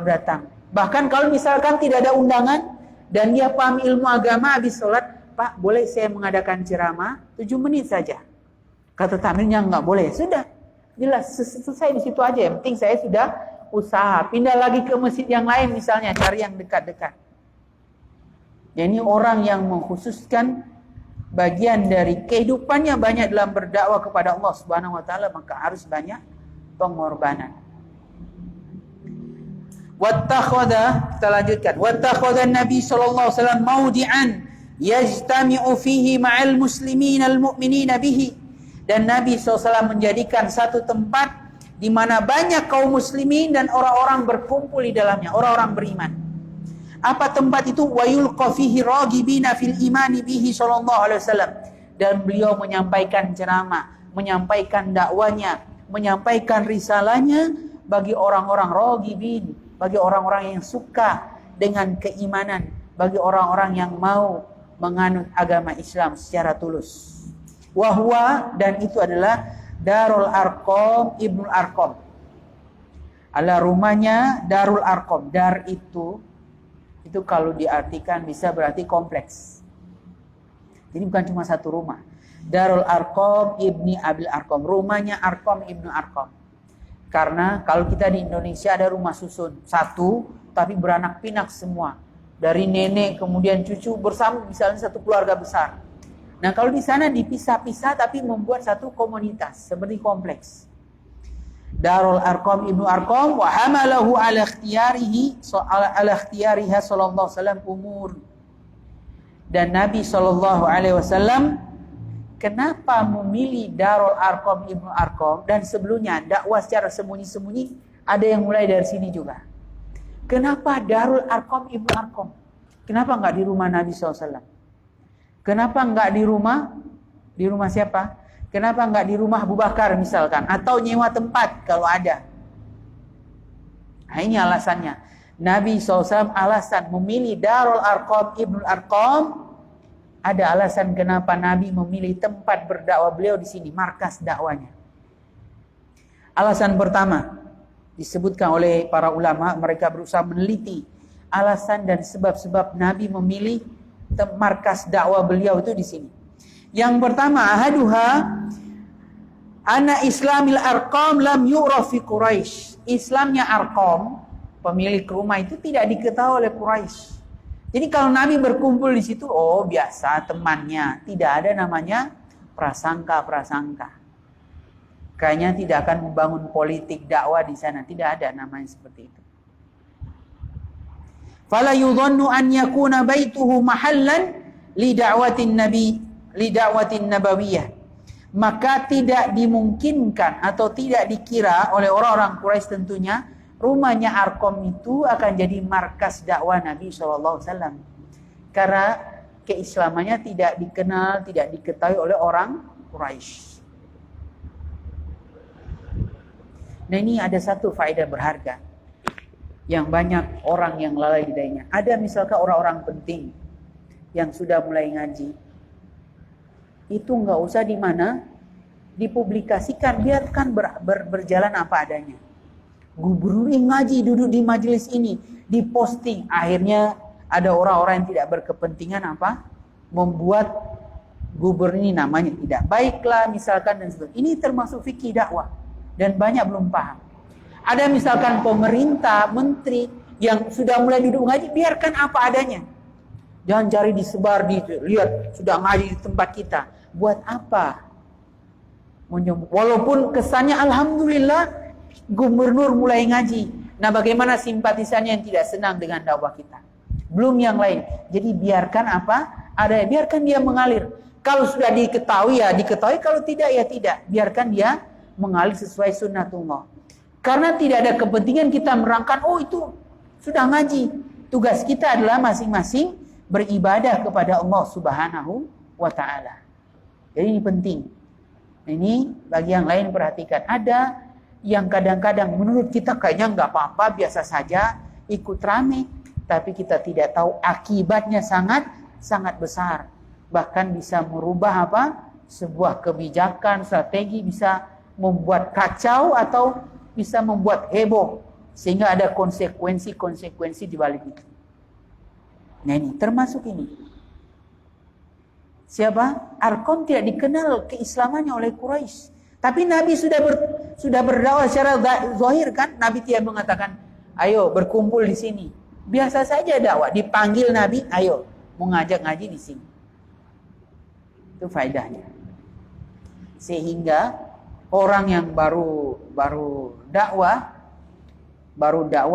datang. Bahkan kalau misalkan tidak ada undangan dan dia paham ilmu agama, habis sholat, Pak, boleh saya mengadakan ceramah 7 menit saja? Kata tamirnya nggak boleh. Sudah, jelas, selesai di situ aja. Yang penting saya sudah usaha. Pindah lagi ke masjid yang lain misalnya, cari yang dekat-dekat. Jadi orang yang mengkhususkan bagian dari kehidupannya banyak dalam berdakwah kepada Allah Subhanahu wa taala, maka harus banyak pengorbanan. Wattakhadha, kita lanjutkan. Wattakhadha Nabi sallallahu alaihi wasallam maudi'an yajtami'u fihi ma'al muslimin al-mu'minina bihi. Dan Nabi SAW menjadikan satu tempat di mana banyak kaum muslimin dan orang-orang berkumpul di dalamnya, orang-orang beriman. Apa tempat itu? Wa yulqa fihi ragibina fil imani bihi sallallahu alaihi wasallam. Dan beliau menyampaikan ceramah, menyampaikan dakwanya, menyampaikan risalahnya bagi orang-orang ragibin, bagi orang-orang yang suka dengan keimanan, bagi orang-orang yang mau menganut agama Islam secara tulus. Wahwa, dan itu adalah Darul Arqam Ibnu Arqam. Ala rumahnya Darul Arqam. Dar itu kalau diartikan bisa berarti kompleks. Jadi bukan cuma satu rumah. Darul Arqam Ibni Abil Arqam. Rumahnya Arqam Ibnu Arqam. Karena kalau kita di Indonesia ada rumah susun. Satu, tapi beranak pinak semua. Dari nenek kemudian cucu bersama, misalnya satu keluarga besar. Nah kalau di sana dipisah-pisah tapi membuat satu komunitas. Seperti kompleks. Darul Arqam Ibnu Arqam wa hamalahu ala ikhtiyariha sallallahu alaihi wasallam umur. Dan Nabi sallallahu alaihi wasallam kenapa memilih Darul Arqam Ibnu Arqam, dan sebelumnya dakwah secara sembunyi-sembunyi ada yang mulai dari sini juga. Kenapa Darul Arqam Ibnu Arqam? Kenapa enggak di rumah Nabi SAW? Kenapa enggak di rumah siapa? Kenapa enggak di rumah Abu Bakar misalkan? Atau nyewa tempat kalau ada. Nah ini alasannya. Nabi SAW alasan memilih Darul Arqam Ibnu Arqam. Ada alasan kenapa Nabi memilih tempat berdakwah beliau di sini, markas dakwanya. Alasan pertama disebutkan oleh para ulama, mereka berusaha meneliti alasan dan sebab-sebab Nabi memilih markas dakwah beliau itu di sini. Yang pertama, ahaduha ana Islamil Arqam lam yu'raf fi Quraisy. Islamnya Arqam, pemilik rumah itu tidak diketahui oleh Quraisy. Jadi kalau Nabi berkumpul di situ, oh biasa temannya, tidak ada namanya prasangka-prasangka. Kayaknya tidak akan membangun politik dakwah di sana, tidak ada namanya seperti itu. Fala yudhannu an yakuna baituhu mahallan li da'watin nabi, li da'watin nabawiyah. Maka tidak dimungkinkan atau tidak dikira oleh orang-orang Quraisy tentunya rumahnya Arqam itu akan jadi markas dakwah Nabi SAW. Karena keislamannya tidak dikenal, tidak diketahui oleh orang Quraisy. Nah, ini ada satu faedah berharga yang banyak orang yang lalai di darinya. Ada misalkan orang-orang penting yang sudah mulai ngaji, itu nggak usah di mana dipublikasikan, biarkan berjalan apa adanya. Gubernur ngaji duduk di majelis ini, diposting, akhirnya ada orang-orang yang tidak berkepentingan apa membuat gubernur ini namanya tidak baiklah misalkan dan sebagainya. Ini termasuk fikih dakwah dan banyak belum paham. Ada misalkan pemerintah, menteri yang sudah mulai duduk ngaji, biarkan apa adanya. Jangan cari disebar, lihat sudah ngaji di tempat kita. Buat apa? Walaupun kesannya alhamdulillah gubernur mulai ngaji. Nah, bagaimana simpatisannya yang tidak senang dengan dakwah kita? Belum yang lain. Jadi biarkan apa? Ada, biarkan dia mengalir. Kalau sudah diketahui ya diketahui, kalau tidak ya tidak. Biarkan dia mengalir sesuai sunnatullah. Karena tidak ada kepentingan kita merangkan, oh itu sudah ngaji. Tugas kita adalah masing-masing beribadah kepada Allah Subhanahu wa ta'ala. Jadi ini penting. Ini bagi yang lain perhatikan. Ada yang kadang-kadang menurut kita kayaknya nggak apa-apa, biasa saja, ikut rame. Tapi kita tidak tahu akibatnya sangat besar. Bahkan bisa merubah apa? Sebuah kebijakan, strategi, bisa membuat kacau atau bisa membuat heboh. Sehingga ada konsekuensi-konsekuensi di balik itu. Nah ini, termasuk ini. Siapa? Arqam tidak dikenal keislamannya oleh Quraisy. Tapi Nabi sudah berdakwah secara zahir kan? Nabi tidak mengatakan, ayo berkumpul di sini. Biasa saja dakwah. Dipanggil Nabi, ayo mengajak ngaji di sini. Itu faedahnya. Sehingga orang yang baru dakwah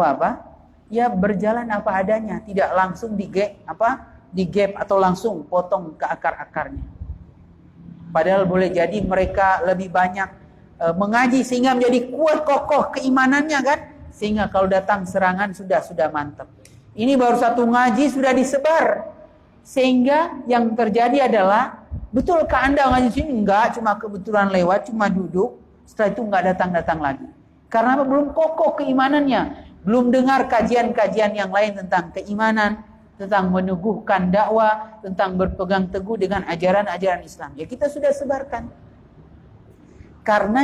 apa? Ya berjalan apa adanya, tidak langsung di gap atau langsung potong ke akar-akarnya. Padahal boleh jadi mereka lebih banyak mengaji sehingga menjadi kuat kokoh keimanannya kan, sehingga kalau datang serangan sudah mantap. Ini baru satu ngaji sudah disebar, sehingga yang terjadi adalah betulkah Anda ngaji sini? Enggak, cuma kebetulan lewat, cuma duduk, setelah itu enggak datang lagi. Karena belum kokoh keimanannya, belum dengar kajian-kajian yang lain tentang keimanan, tentang meneguhkan dakwah, tentang berpegang teguh dengan ajaran-ajaran Islam. Ya kita sudah sebarkan. Karena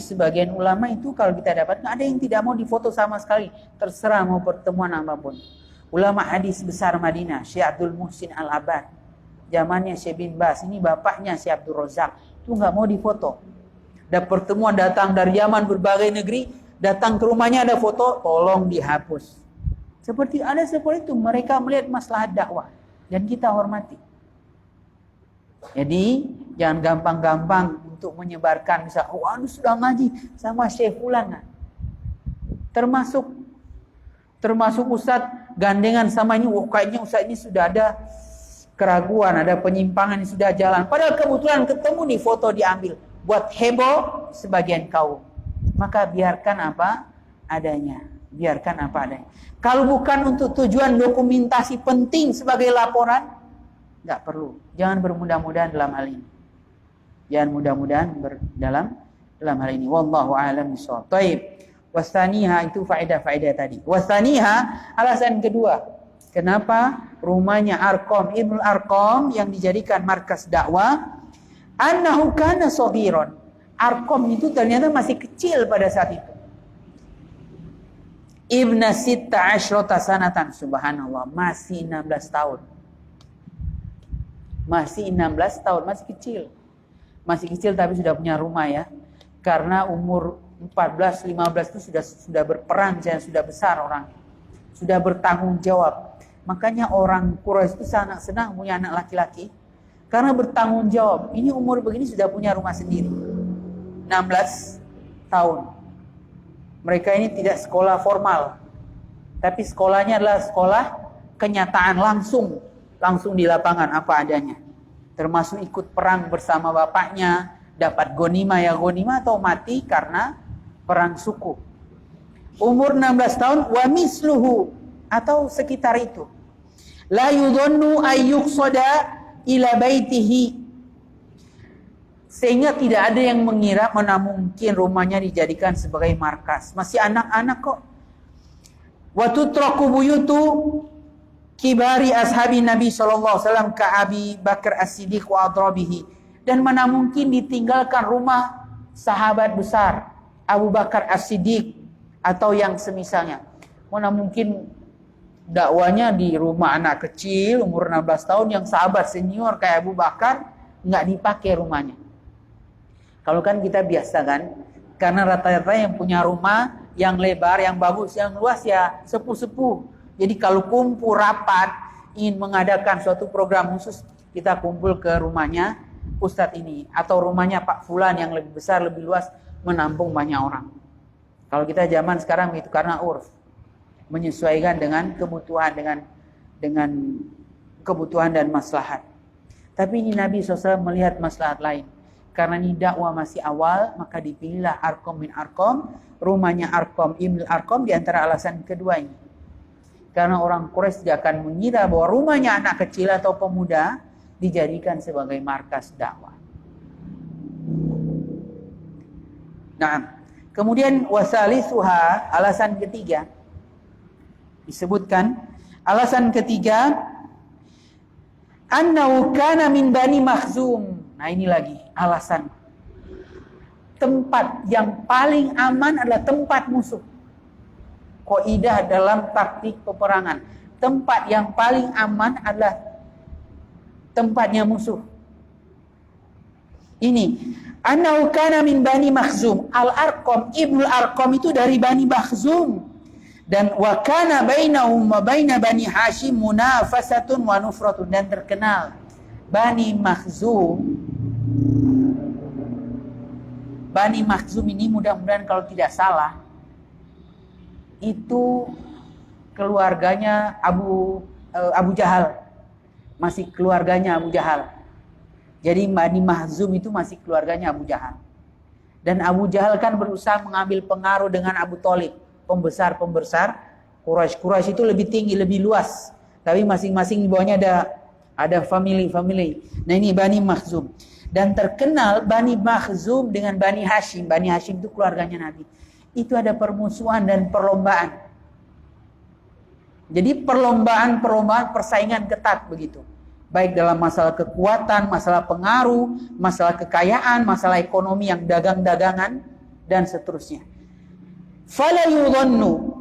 sebagian ulama itu kalau kita dapatkan ada yang tidak mau difoto sama sekali, terserah mau pertemuan apapun. Ulama hadis besar Madinah, Syekh Abdul Muhsin Al-Abbad, zamannya Syekh bin Bas, ini bapaknya Syekh Abdul Razak, itu nggak mau difoto. Ada pertemuan datang dari Yaman berbagai negeri, datang ke rumahnya ada foto, tolong dihapus. Seperti itu, mereka melihat maslahat dakwah dan kita hormati. Jadi jangan gampang-gampang untuk menyebarkan, misal, oh anu sudah ngaji sama Syekh Fulan. Termasuk Ustadz gandengan sama ini, oh kayaknya Ustadz ini sudah ada keraguan, ada penyimpangan yang sudah jalan. Padahal kebetulan ketemu nih, foto diambil buat heboh sebagian kaum. Maka biarkan apa adanya. Kalau bukan untuk tujuan dokumentasi penting sebagai laporan, nggak perlu. Jangan bermudah-mudahan dalam hal ini. Dalam hal ini. Wallahu a'lam bishawab. Taib. Wasaniha itu faedah-faedah tadi. Wasaniha alasan kedua. Kenapa rumahnya Arqam Ibnu Arqam yang dijadikan markas dakwah? Annahu kana saghiran. Arqam itu ternyata masih kecil pada saat itu. Ibna sitta asyrata sanatan, subhanallah, masih 16 tahun. Masih 16 tahun, masih kecil. Masih kecil tapi sudah punya rumah ya. Karena umur 14, 15 itu sudah berperan, sudah besar orang. Sudah bertanggung jawab. Makanya orang Quraisy itu sangat senang punya anak laki-laki. Karena bertanggung jawab. Ini umur begini sudah punya rumah sendiri. 16 tahun. Mereka ini tidak sekolah formal, tapi sekolahnya adalah sekolah kenyataan langsung di lapangan apa adanya. Termasuk ikut perang bersama bapaknya, dapat gonima atau mati karena perang suku. umur 16 tahun, wa misluhu, atau sekitar itu. La yudhannu ayyuqsada ila baitihi, sehingga tidak ada yang mengira mana mungkin rumahnya dijadikan sebagai markas. Masih anak-anak kok. Wa tutraku buyutu kibari ashabi Nabi sallallahu alaihi wasallam ka Abi Bakar As-Siddiq wa adrabihi, dan mana mungkin ditinggalkan rumah sahabat besar Abu Bakar As-Siddiq atau yang semisalnya. Mana mungkin dakwanya di rumah anak kecil umur 16 tahun yang sahabat senior kayak Abu Bakar nggak dipakai rumahnya. Kalau kan kita biasa kan, karena rata-rata yang punya rumah yang lebar, yang bagus, yang luas ya sepuh-sepuh. Jadi kalau kumpul rapat ingin mengadakan suatu program khusus, kita kumpul ke rumahnya Ustadz ini atau rumahnya Pak Fulan yang lebih besar, lebih luas, menampung banyak orang. Kalau kita zaman sekarang itu karena urf, menyesuaikan dengan kebutuhan, dengan kebutuhan dan maslahat. Tapi ini Nabi SAW melihat maslahat lain. Karena ini dakwah masih awal, maka dipilihlah Arqam bin Arqam, rumahnya Arqam Ibn Arqam, di antara alasan kedua ini. Karena orang Quraisy tidak akan mengira bahwa rumahnya anak kecil atau pemuda dijadikan sebagai markas dakwah. Nah, kemudian wasalisuha, alasan ketiga disebutkan, alasan ketiga, annahu kana min Bani Makhzum. Nah ini lagi alasan. Tempat yang paling aman adalah tempat musuh. Kaidah dalam taktik peperangan. Tempat yang paling aman adalah tempatnya musuh. Ini. Annahu kana min Bani Makhzum. Al-Arqam, Ibnul Arqam itu dari Bani Makhzum. Dan wa kana bainahum wa baina Bani Hashim munafasatun wa nufratun. Dan terkenal Bani Makhzum ini mudah-mudahan kalau tidak salah itu keluarganya Abu Jahal, masih keluarganya Abu Jahal. Jadi Bani Makhzum itu masih keluarganya Abu Jahal. Dan Abu Jahal kan berusaha mengambil pengaruh dengan Abu Thalib, pembesar Quraisy. Quraisy itu lebih tinggi, lebih luas, tapi masing-masing di bawahnya ada family. Nah ini Bani Makhzum. Dan terkenal Bani Makhzum dengan Bani Hashim. Bani Hashim itu keluarganya Nabi. Itu ada permusuhan dan perlombaan. Jadi perlombaan, persaingan ketat begitu. Baik dalam masalah kekuatan, masalah pengaruh, masalah kekayaan, masalah ekonomi yang dagang-dagangan, dan seterusnya. Fala yudhannu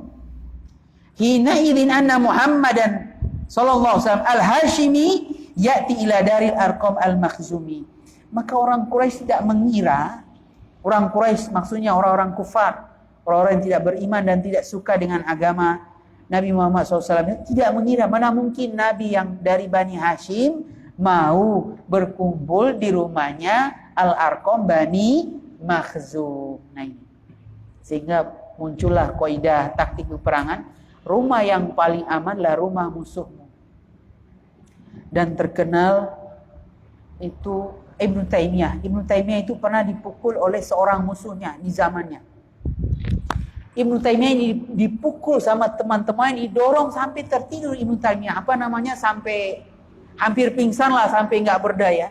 hina idzin anna Muhammadan sallallahu alaihi wasallam al-Hashimi ya'ti ila daril Arqam al-Makhzumi. Maka orang Quraisy tidak mengira, orang Quraisy maksudnya orang-orang kufar, orang-orang yang tidak beriman dan tidak suka dengan agama Nabi Muhammad SAW, tidak mengira mana mungkin Nabi yang dari Bani Hashim mau berkumpul di rumahnya Al-Arqam Bani Makhzum. Nah ini. Sehingga muncullah kaidah taktik peperangan, rumah yang paling aman adalah rumah musuhmu. Dan terkenal itu Ibnu Taimiyah. Ibnu Taimiyah itu pernah dipukul oleh seorang musuhnya di zamannya. Ibnu Taimiyah ini dipukul sama teman-teman, didorong sampai tertidur Ibnu Taimiyah. Sampai hampir pingsan lah, sampai nggak berdaya.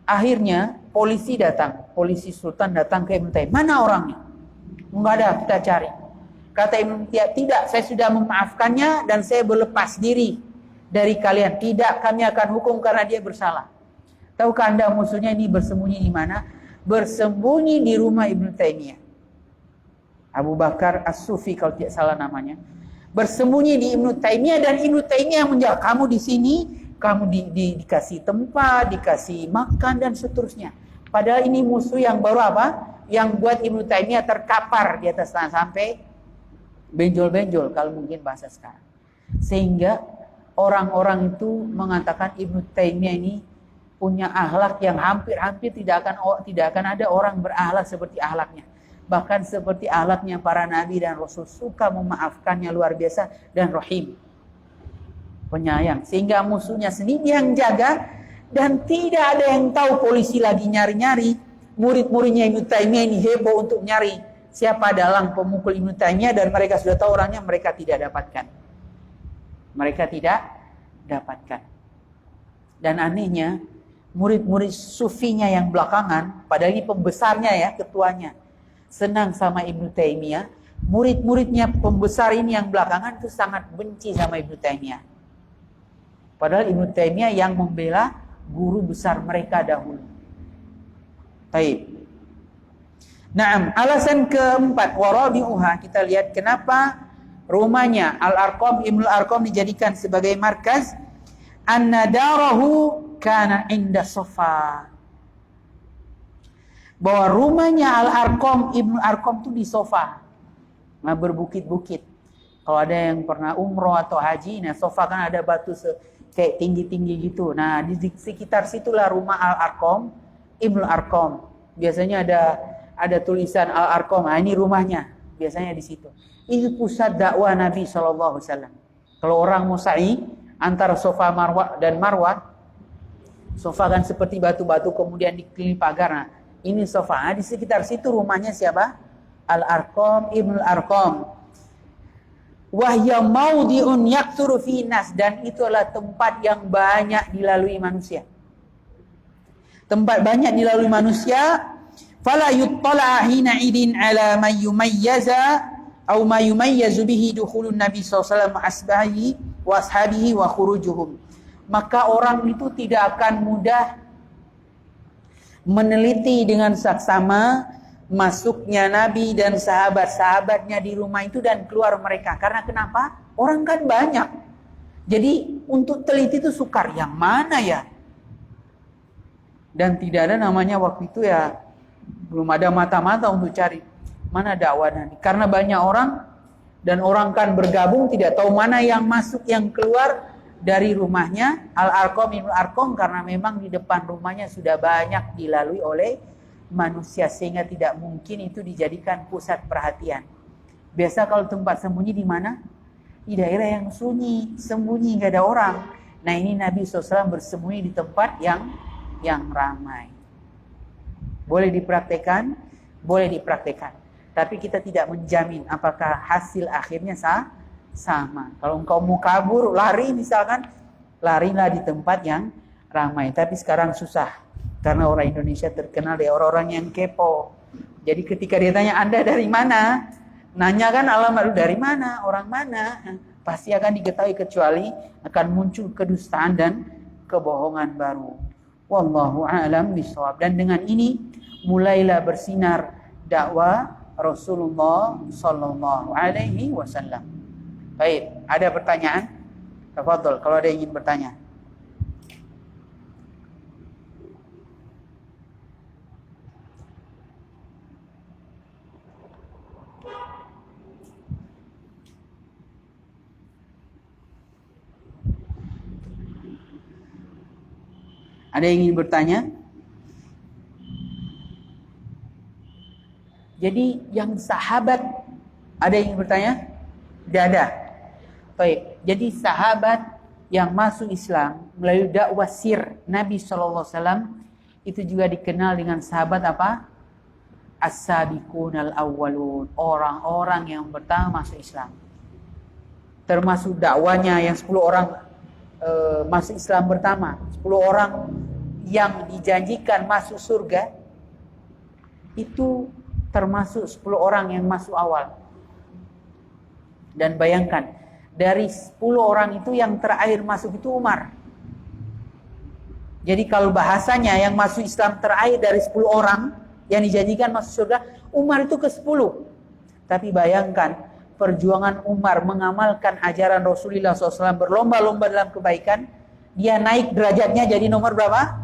Akhirnya polisi Sultan datang ke Ibnu Taimiyah. Mana orangnya? Nggak ada, kita cari. Kata Ibnu Taimiyah, tidak, saya sudah memaafkannya dan saya berlepas diri dari kalian. Tidak, kami akan hukum karena dia bersalah. Tahukah Anda musuhnya ini bersembunyi di mana? Bersembunyi di rumah Ibnu Taimiyah. Abu Bakar As-Sufi kalau tidak salah namanya. Bersembunyi di Ibnu Taimiyah, dan Ibnu Taimiyah menjawab, kamu di sini, kamu dikasih tempat, dikasih makan dan seterusnya. Padahal ini musuh yang baru apa? Yang buat Ibnu Taimiyah terkapar di atas tanah sampai benjol-benjol kalau mungkin bahasa sekarang. Sehingga orang-orang itu mengatakan Ibnu Taimiyah ini punya akhlak yang hampir-hampir tidak akan ada orang berakhlak seperti akhlaknya. Bahkan seperti akhlaknya para nabi dan rasul, suka memaafkannya luar biasa dan rahim, penyayang. Sehingga musuhnya sendiri yang jaga, dan tidak ada yang tahu. Polisi lagi nyari-nyari, murid-muridnya Ibnu Taimiyah ini heboh untuk nyari siapa dalang pemukul Ibnu Taimiyah dan mereka sudah tahu orangnya, mereka tidak dapatkan. Mereka tidak dapatkan. Dan anehnya, murid-murid sufinya yang belakangan, padahal ini pembesarnya ya, ketuanya, senang sama Ibnu Taimiyah. Murid-muridnya pembesar ini yang belakangan itu sangat benci sama Ibnu Taimiyah. Padahal Ibnu Taimiyah yang membela guru besar mereka dahulu. Baik. Naam, alasan keempat, warabi'uha, kita lihat kenapa rumahnya Al-Arqam, Ibnu Al-Arqam dijadikan sebagai markaz. Anna darahu kana inda Safa. Bahwa rumahnya Al-Arqam, Ibnu Al-Arqam itu di Safa. Nah, berbukit-bukit. Kalau ada yang pernah umroh atau haji, nah Safa kan ada batu kayak tinggi-tinggi gitu. Nah, di sekitar situlah rumah Al-Arqam, Ibnu Al-Arqam. Biasanya ada tulisan Al-Arqam. Nah, ini rumahnya. Biasanya di situ. Ini pusat dakwah Nabi SAW. Kalau orang mau sa'i antara Safa dan Marwah, Safa kan seperti batu-batu kemudian dikelilingi pagar. Nah, ini Safa. Nah, di sekitar situ rumahnya siapa? Al-Arqam, Ibnu Al-Arqam. Wahya maudi'un yaktsuru fi nas, dan itu adalah tempat yang banyak dilalui manusia. Tempat banyak dilalui manusia. Fala yuttala hina idin ala man yumayyaza aw ma yumayyazu bihi dukhulun nabi sallallahu alaihi wa ashabihi wa khurujuhum. Maka orang itu tidak akan mudah meneliti dengan saksama masuknya Nabi dan sahabat-sahabatnya di rumah itu dan keluar mereka. Karena kenapa? Orang kan banyak. Jadi untuk teliti itu sukar. Yang mana ya? Dan tidak ada namanya waktu itu ya, belum ada mata-mata untuk cari mana dakwah Nabi. Karena banyak orang dan orang kan bergabung, tidak tahu mana yang masuk yang keluar dari rumahnya Al-Arqam, Ibnu Arqam, karena memang di depan rumahnya sudah banyak dilalui oleh manusia sehingga tidak mungkin itu dijadikan pusat perhatian. Biasa kalau tempat sembunyi di mana? Di daerah yang sunyi, sembunyi, nggak ada orang. Nah, ini Nabi SAW bersembunyi di tempat yang ramai. Boleh dipraktekkan, boleh dipraktekkan. Tapi kita tidak menjamin apakah hasil akhirnya sama. Kalau engkau mau kabur, lari misalkan, larilah di tempat yang ramai. Tapi sekarang susah. Karena orang Indonesia terkenal dari orang-orang yang kepo. Jadi ketika dia tanya, Anda dari mana? Nanya kan alamat, dari mana? Orang mana? Pasti akan diketahui, kecuali akan muncul kedustaan dan kebohongan baru. Wallahu a'lam bishawab. Dan dengan ini mulailah bersinar dakwah Rasulullah sallallahu alaihi wasallam. Baik, ada pertanyaan? Tafadhol kalau ada yang ingin bertanya. Ada yang ingin bertanya? Jadi yang sahabat, ada yang ingin bertanya? Tidak ada. Baik. Jadi sahabat yang masuk Islam melalui dakwah sir Nabi SAW itu juga dikenal dengan sahabat apa? As-sabiqunal awwalun, orang-orang yang pertama masuk Islam. Termasuk dakwanya yang 10 orang masuk Islam pertama, 10 orang yang dijanjikan masuk surga, itu termasuk 10 orang yang masuk awal. Dan bayangkan, dari 10 orang itu yang terakhir masuk itu Umar. Jadi kalau bahasanya yang masuk Islam terakhir dari 10 orang yang dijanjikan masuk surga, Umar itu ke-10. Tapi bayangkan, perjuangan Umar mengamalkan ajaran Rasulullah SAW, berlomba-lomba dalam kebaikan, dia naik derajatnya jadi nomor berapa?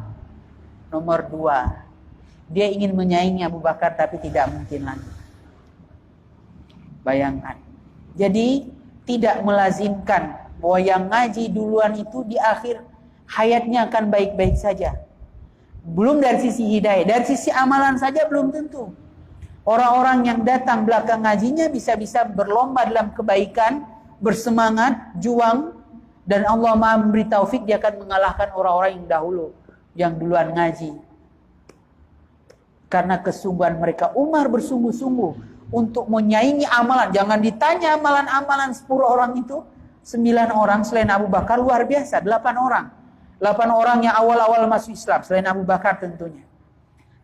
Nomor 2. Dia ingin menyaingi Abu Bakar tapi tidak mungkin lagi. Bayangkan. Jadi tidak melazimkan bahwa yang ngaji duluan itu di akhir hayatnya akan baik-baik saja. Belum dari sisi hidayah, dari sisi amalan saja belum tentu. Orang-orang yang datang belakang ngajinya bisa-bisa berlomba dalam kebaikan, bersemangat, juang, dan Allah Maha memberi taufik, dia akan mengalahkan orang-orang yang dahulu, yang duluan ngaji. Karena kesungguhan mereka. Umar bersungguh-sungguh untuk menyaingi amalan. Jangan ditanya amalan-amalan 10 orang itu, 9 orang selain Abu Bakar luar biasa, 8 orang. 8 orang yang awal-awal masuk Islam selain Abu Bakar tentunya.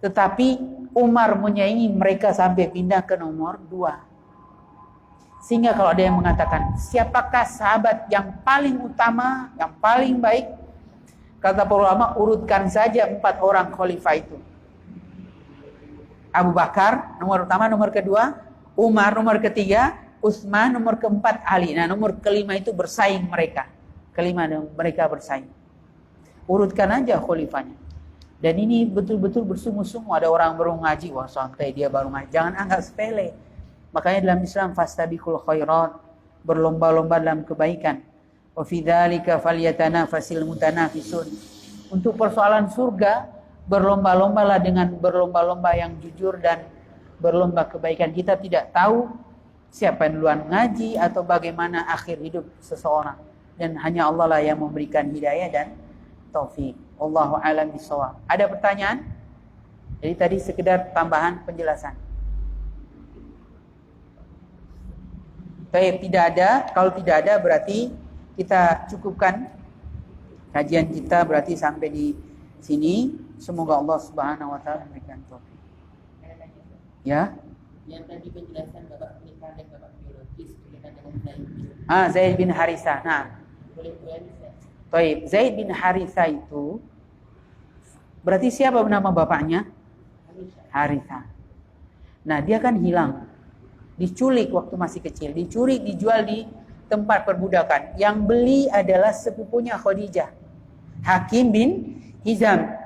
Tetapi Umar menyaingi mereka sampai pindah ke nomor 2. Sehingga kalau ada yang mengatakan, siapakah sahabat yang paling utama, yang paling baik? Kata para ulama, urutkan saja 4 orang khalifah itu. Abu Bakar, nomor utama, nomor kedua. Umar, nomor ketiga. Utsman, nomor keempat. Ali. Nah, nomor kelima itu bersaing mereka. Kelima mereka bersaing. Urutkan aja khalifahnya. Dan ini betul-betul bersungguh-sungguh. Ada orang baru ngaji, wah santai dia baru ngaji. Jangan anggap sepele. Makanya dalam Islam fastabiqul khairat, berlomba-lomba dalam kebaikan. Wa fi dzalika falyatanafasil mutanafisun. Untuk persoalan surga, berlomba-lombalah dengan berlomba-lomba yang jujur dan berlomba kebaikan. Kita tidak tahu siapa yang duluan ngaji atau bagaimana akhir hidup seseorang. Dan hanya Allah lah yang memberikan hidayah dan taufik. Wallahu a'lam bishawab. Ada pertanyaan? Jadi tadi sekedar tambahan penjelasan. Baik, tidak ada. Kalau tidak ada berarti kita cukupkan kajian kita, berarti sampai di sini. Semoga Allah Subhanahu wa taala memberikan taufik. Ya. Yang tadi penjelasan Bapak pernikahan dan Bapak biologis berkaitan dengan Zaid. Zaid bin Haritha. Nah. Boleh saya? Baik, Zaid bin Haritha itu berarti siapa nama bapaknya? Haritha. Nah, dia kan hilang. Diculik waktu masih kecil, dicuri, dijual di tempat perbudakan. Yang beli adalah sepupunya Khadijah, Hakim bin Hizam.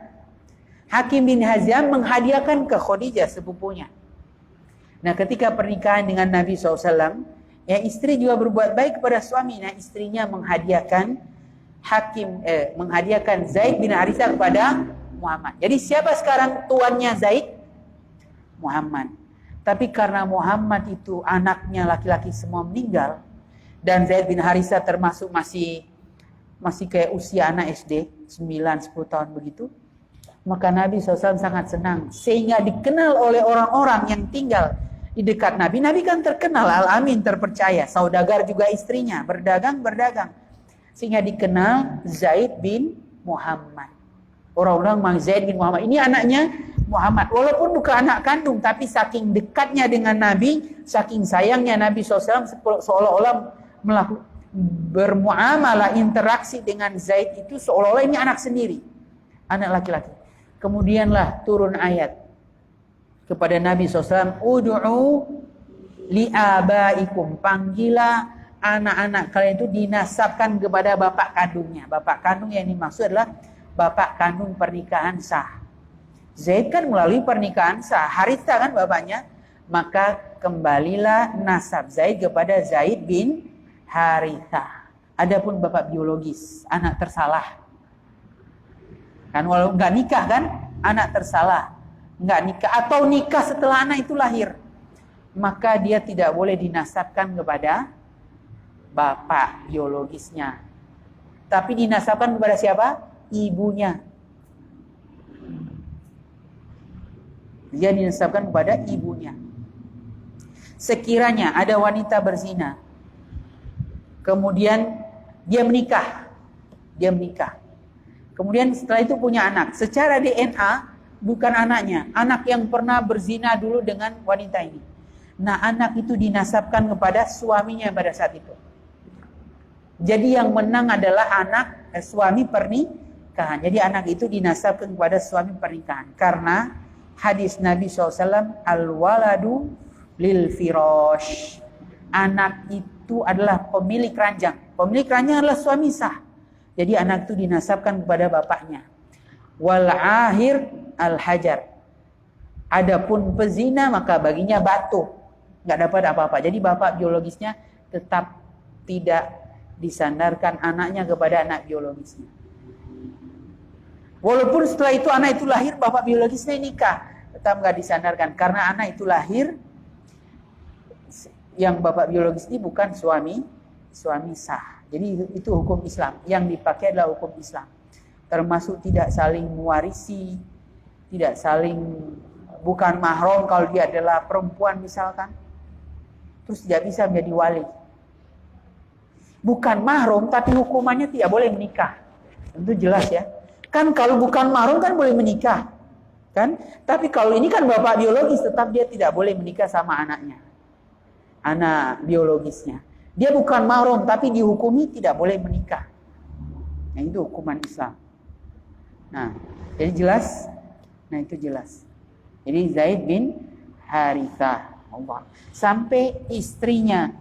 Hakim bin Hizam menghadiahkan ke Khadijah sepupunya. Nah, ketika pernikahan dengan Nabi SAW, ya istri juga berbuat baik kepada suami. Nah, istrinya menghadiahkan menghadiahkan Zaid bin Haritha kepada Muhammad. Jadi siapa sekarang tuannya Zaid? Muhammad. Tapi karena Muhammad itu anaknya laki-laki semua meninggal, dan Zaid bin Haritha termasuk masih kayak usia anak SD, 9-10 tahun begitu, maka Nabi SAW sangat senang. Sehingga dikenal oleh orang-orang yang tinggal di dekat Nabi. Nabi kan terkenal, al-amin, terpercaya. Saudagar juga istrinya, berdagang. Sehingga dikenal Zaid bin Muhammad. Orang-orang mang Zaid bin Muhammad. Ini anaknya Muhammad. Walaupun bukan anak kandung, tapi saking dekatnya dengan Nabi, saking sayangnya Nabi SAW, seolah-olah bermuamalah, interaksi dengan Zaid itu seolah-olah ini anak sendiri, anak laki-laki. Kemudianlah turun ayat kepada Nabi SAW, ud'u li'abaikum, panggillah anak-anak kalian itu dinasabkan kepada bapak kandungnya. Bapak kandung yang dimaksud adalah bapak kandung pernikahan sah. Zaid kan melalui pernikahan sah, Haritha kan bapaknya, maka kembalilah nasab Zaid kepada Zaid bin Haritha. Adapun bapak biologis, anak tersalah. Kan walau nggak nikah kan, anak tersalah, nggak nikah atau nikah setelah anak itu lahir, maka dia tidak boleh dinasabkan kepada bapak biologisnya. Tapi dinasabkan kepada siapa? Ibunya. Dia dinasabkan kepada ibunya. Sekiranya ada wanita berzina, kemudian dia menikah, kemudian setelah itu punya anak, secara DNA bukan anaknya, anak yang pernah berzina dulu dengan wanita ini. Nah, anak itu dinasabkan kepada suaminya pada saat itu. Jadi yang menang adalah suami pernikahan. Jadi anak itu dinasabkan kepada suami pernikahan. Karena hadis Nabi SAW, al-waladu lil firash. Anak itu adalah pemilik ranjang. Pemilik ranjang adalah suami sah. Jadi anak itu dinasabkan kepada bapaknya. Wal ahir al-hajar. Adapun pezina maka baginya batu. Nggak dapat apa-apa. Jadi bapak biologisnya tetap tidak disandarkan anaknya kepada anak biologisnya. Walaupun setelah itu anak itu lahir, bapak biologisnya nikah, tetap nggak disandarkan karena anak itu lahir, yang bapak biologis ini bukan suami sah. Jadi itu hukum Islam. Yang dipakai adalah hukum Islam. Termasuk tidak saling mewarisi, tidak saling, bukan mahram kalau dia adalah perempuan misalkan. terus tidak bisa menjadi wali. Bukan mahram tapi hukumannya tidak boleh menikah. Tentu jelas ya. Kan kalau bukan mahram kan boleh menikah. Kan? Tapi kalau ini kan bapak biologis, tetap dia tidak boleh menikah sama anaknya. Anak biologisnya. Dia bukan mahram tapi dihukumi tidak boleh menikah. Nah, itu hukuman Islam. Nah, jadi jelas. Nah, itu jelas. Jadi Zaid bin Harithah. Allah. Sampai istrinya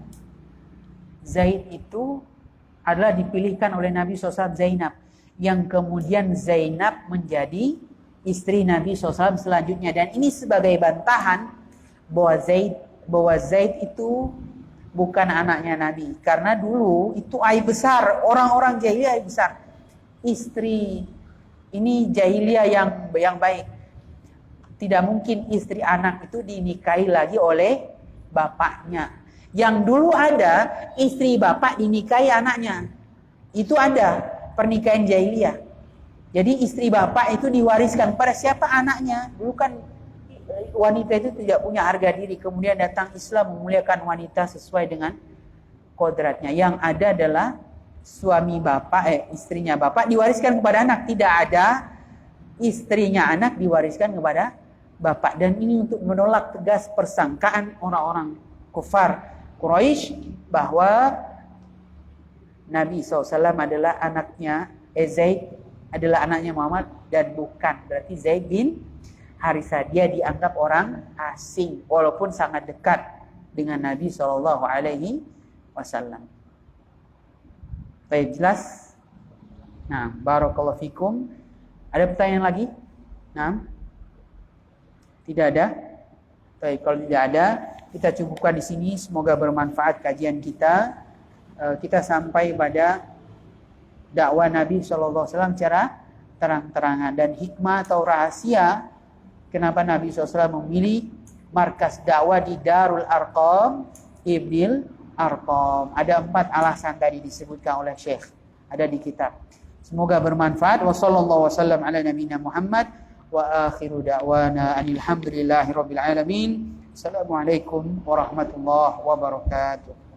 Zaid itu adalah dipilihkan oleh Nabi SAW Zainab. Yang kemudian Zainab menjadi istri Nabi SAW selanjutnya. Dan ini sebagai bantahan bahwa Zaid itu bukan anaknya Nabi. Karena dulu itu aib besar. Orang-orang jahiliyah aib besar. Istri ini jahiliyah yang baik. Tidak mungkin istri anak itu dinikahi lagi oleh bapaknya. Yang dulu ada istri bapak dinikahi anaknya. Itu ada pernikahan jahiliyah. Jadi istri bapak itu diwariskan pada siapa anaknya. Dulu kan wanita itu tidak punya harga diri. Kemudian datang Islam memuliakan wanita sesuai dengan kodratnya. Yang ada adalah suami bapak, istrinya bapak diwariskan kepada anak. Tidak ada istrinya anak diwariskan kepada bapak. Dan ini untuk menolak tegas persangkaan orang-orang kufar Quraisy bahwa Nabi SAW adalah anaknya Zaid adalah anaknya Muhammad dan bukan. Berarti Zaid bin Harithah dia dianggap orang asing walaupun sangat dekat dengan Nabi SAW. Baik, jelas? Nah, barakallahu fikum. Ada pertanyaan lagi? Nah, tidak ada? Baik, kalau tidak ada, kita cukupkan di sini. Semoga bermanfaat kajian kita. Kita sampai pada dakwah Nabi SAW secara terang-terangan dan hikmah atau rahasia kenapa Nabi SAW memilih markas dakwah di Darul Arqam Ibnil Arqam. Ada 4 alasan tadi disebutkan oleh Syekh, ada di kitab. Semoga bermanfaat. Wassallallahu wasallam ala nabiyina Muhammad wa akhiru da'wana alhamdulillahi rabbil alamin. Assalamualaikum warahmatullahi wabarakatuh.